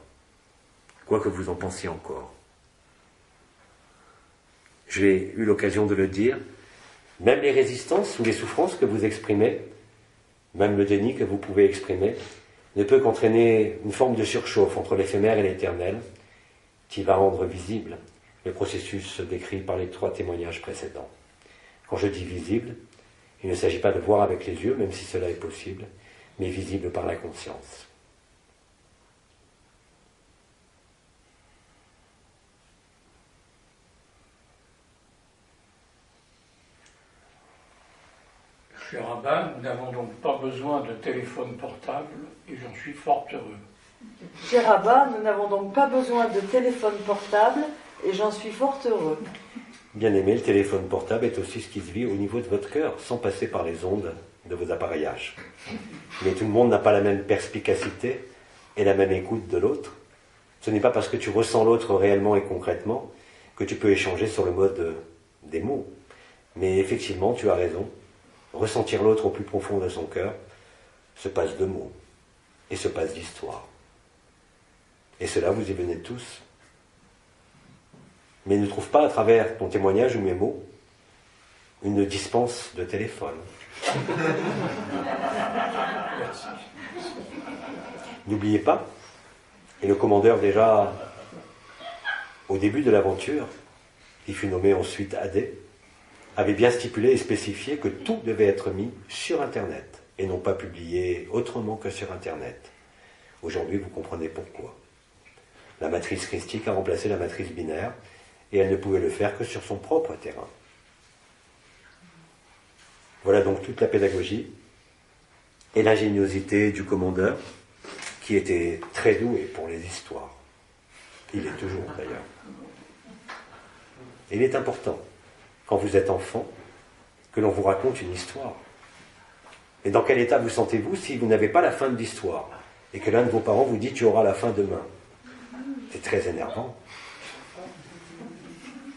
Speaker 1: quoi que vous en pensiez encore. J'ai eu l'occasion de le dire, même les résistances ou les souffrances que vous exprimez, même le déni que vous pouvez exprimer, ne peut qu'entraîner une forme de surchauffe entre l'éphémère et l'éternel, qui va rendre visible le processus décrit par les 3 témoignages précédents. Quand je dis visible, il ne s'agit pas de voir avec les yeux, même si cela est possible, mais visible par la conscience.
Speaker 8: Cher Rabbin, nous n'avons donc pas besoin de téléphone portable et j'en suis fort heureux.
Speaker 2: Cher Abba, nous n'avons donc pas besoin de téléphone portable et j'en suis fort heureux.
Speaker 1: Bien aimé, le téléphone portable est aussi ce qui se vit au niveau de votre cœur, sans passer par les ondes de vos appareillages. Mais tout le monde n'a pas la même perspicacité et la même écoute de l'autre. Ce n'est pas parce que tu ressens l'autre réellement et concrètement que tu peux échanger sur le mode des mots. Mais effectivement, tu as raison. Ressentir l'autre au plus profond de son cœur se passe de mots et se passe d'histoire. Et cela, vous y venez tous. Mais ne trouve pas à travers ton témoignage ou mes mots une dispense de téléphone. N'oubliez pas, et le commandeur déjà, au début de l'aventure, qui fut nommé ensuite Adé, avait bien stipulé et spécifié que tout devait être mis sur Internet, et non pas publié autrement que sur Internet. Aujourd'hui, vous comprenez pourquoi. La matrice christique a remplacé la matrice binaire, et elle ne pouvait le faire que sur son propre terrain. Voilà donc toute la pédagogie et l'ingéniosité du commandeur, qui était très doué pour les histoires. Il est toujours d'ailleurs. Et il est important, quand vous êtes enfant, que l'on vous raconte une histoire. Et dans quel état vous sentez-vous si vous n'avez pas la fin de l'histoire et que l'un de vos parents vous dit « tu auras la fin demain ». C'est très énervant.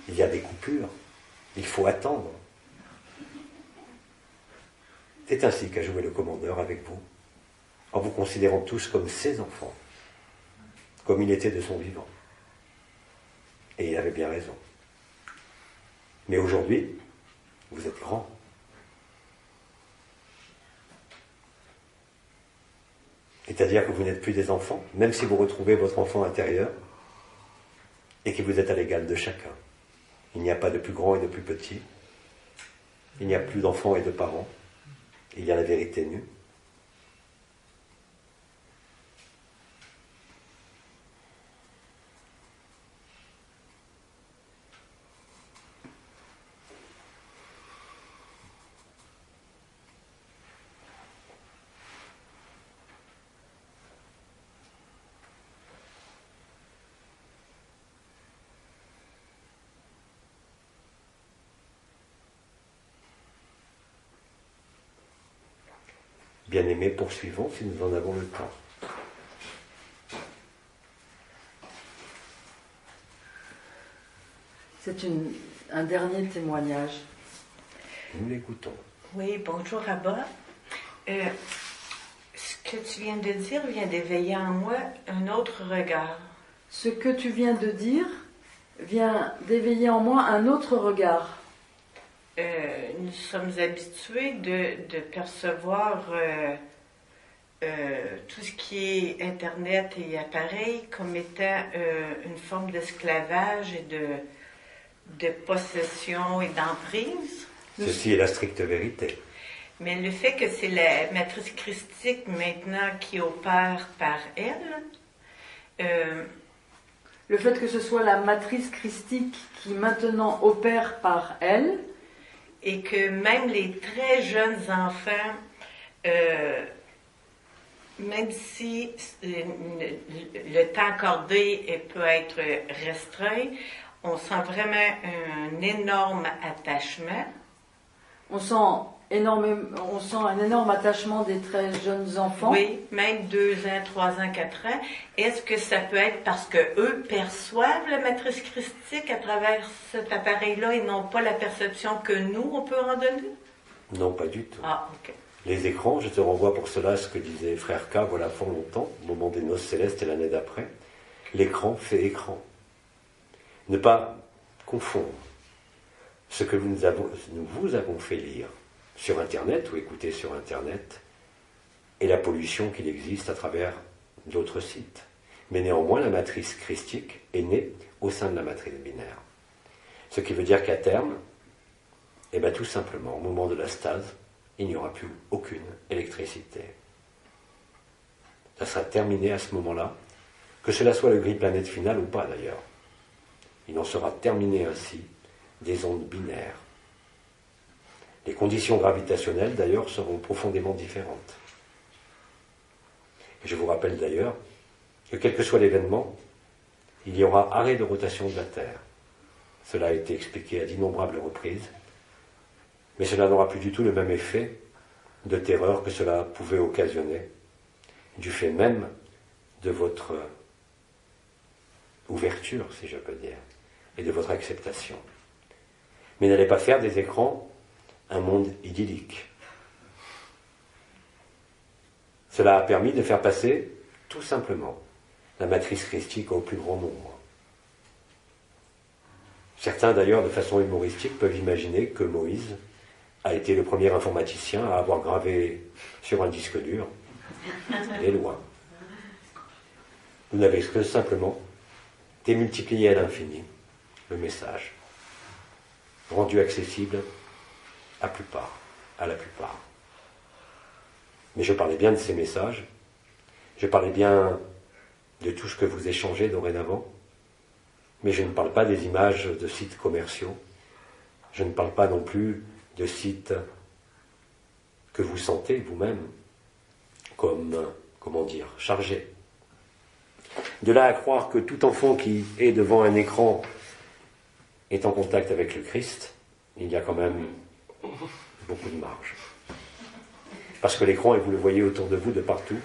Speaker 1: Il y a des coupures. Il faut attendre. C'est ainsi qu'a joué le commandeur avec vous, en vous considérant tous comme ses enfants, comme il était de son vivant. Et il avait bien raison. Mais aujourd'hui, vous êtes grands. C'est-à-dire que vous n'êtes plus des enfants, même si vous retrouvez votre enfant intérieur, et que vous êtes à l'égal de chacun. Il n'y a pas de plus grand et de plus petit. Il n'y a plus d'enfants et de parents. Il y a la vérité nue. Bien-aimés, poursuivons si nous en avons le temps.
Speaker 2: C'est un dernier témoignage.
Speaker 1: Nous l'écoutons.
Speaker 3: Oui, bonjour Abba. Ce que tu viens de dire vient d'éveiller en moi un autre regard.
Speaker 2: Ce que tu viens de dire vient d'éveiller en moi un autre regard.
Speaker 3: Nous sommes habitués de percevoir tout ce qui est Internet et appareil comme étant une forme d'esclavage et de possession et d'emprise.
Speaker 1: Ceci est la stricte vérité.
Speaker 3: Mais le fait que c'est la matrice christique maintenant qui opère par elle,
Speaker 2: le fait que ce soit la matrice christique qui maintenant opère par elle.
Speaker 7: Et que même les très jeunes enfants, même si le temps accordé peut être restreint, on sent vraiment un énorme attachement.
Speaker 2: On sent un énorme attachement des très jeunes enfants.
Speaker 7: Oui, même 2 ans, 3 ans, 4 ans. Est-ce que ça peut être parce qu'eux perçoivent la matrice christique à travers cet appareil-là et n'ont pas la perception que nous, on peut en donner?
Speaker 1: Non, pas du tout.
Speaker 7: Ah, ok.
Speaker 1: Les écrans, je te renvoie pour cela à ce que disait Frère K, voilà fort longtemps, au moment des noces célestes et l'année d'après. L'écran fait écran. Ne pas confondre ce que nous vous avons fait lire sur Internet ou écouter sur Internet et la pollution qu'il existe à travers d'autres sites. Mais néanmoins, la matrice christique est née au sein de la matrice binaire. Ce qui veut dire qu'à terme, tout simplement, au moment de la stase, il n'y aura plus aucune électricité. Ça sera terminé à ce moment-là, que cela soit le gris planète final ou pas d'ailleurs. Il en sera terminé ainsi des ondes binaires. Les conditions gravitationnelles, d'ailleurs, seront profondément différentes. Et je vous rappelle d'ailleurs que quel que soit l'événement, il y aura arrêt de rotation de la Terre. Cela a été expliqué à d'innombrables reprises, mais cela n'aura plus du tout le même effet de terreur que cela pouvait occasionner, du fait même de votre ouverture, si je peux dire, et de votre acceptation. Mais n'allez pas faire des écrans un monde idyllique. Cela a permis de faire passer, tout simplement, la matrice christique au plus grand nombre. Certains, d'ailleurs, de façon humoristique, peuvent imaginer que Moïse a été le premier informaticien à avoir gravé sur un disque dur les lois. Vous n'avez que simplement démultiplié à l'infini le message, rendu accessible à la plupart. Mais je parlais bien de ces messages, je parlais bien de tout ce que vous échangez dorénavant, mais je ne parle pas des images de sites commerciaux, je ne parle pas non plus de sites que vous sentez vous-même comme, chargés. De là à croire que tout enfant qui est devant un écran est en contact avec le Christ, il y a quand même beaucoup de marge. Parce que l'écran, et vous le voyez autour de vous de partout,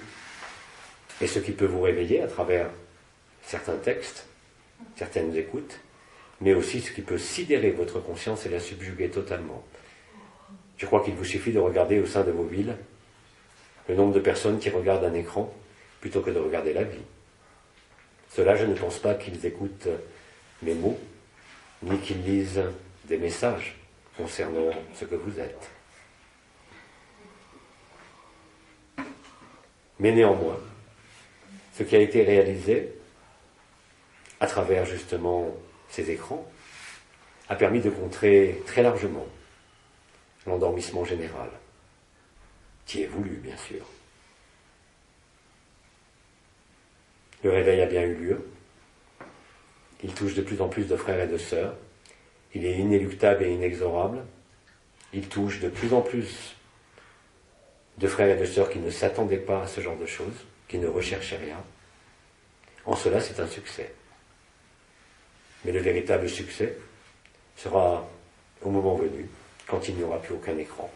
Speaker 1: est ce qui peut vous réveiller à travers certains textes, certaines écoutes, mais aussi ce qui peut sidérer votre conscience et la subjuguer totalement. Je crois qu'il vous suffit de regarder au sein de vos villes le nombre de personnes qui regardent un écran plutôt que de regarder la vie. Ceux-là, je ne pense pas qu'ils écoutent mes mots, ni qu'ils lisent des messages concernant ce que vous êtes. Mais néanmoins, ce qui a été réalisé à travers justement ces écrans a permis de contrer très largement l'endormissement général, qui est voulu, bien sûr. Le réveil a bien eu lieu. Il touche de plus en plus de frères et de sœurs. Il est inéluctable et inexorable. Il touche de plus en plus de frères et de sœurs qui ne s'attendaient pas à ce genre de choses, qui ne recherchaient rien. En cela, c'est un succès. Mais le véritable succès sera au moment venu, quand il n'y aura plus aucun écran.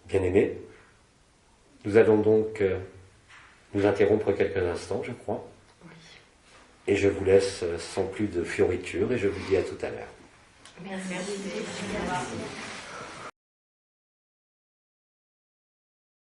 Speaker 1: Bien-aimés, nous allons donc nous interrompre quelques instants, je crois. Et je vous laisse sans plus de fioritures et je vous dis à tout à l'heure.
Speaker 7: Merci.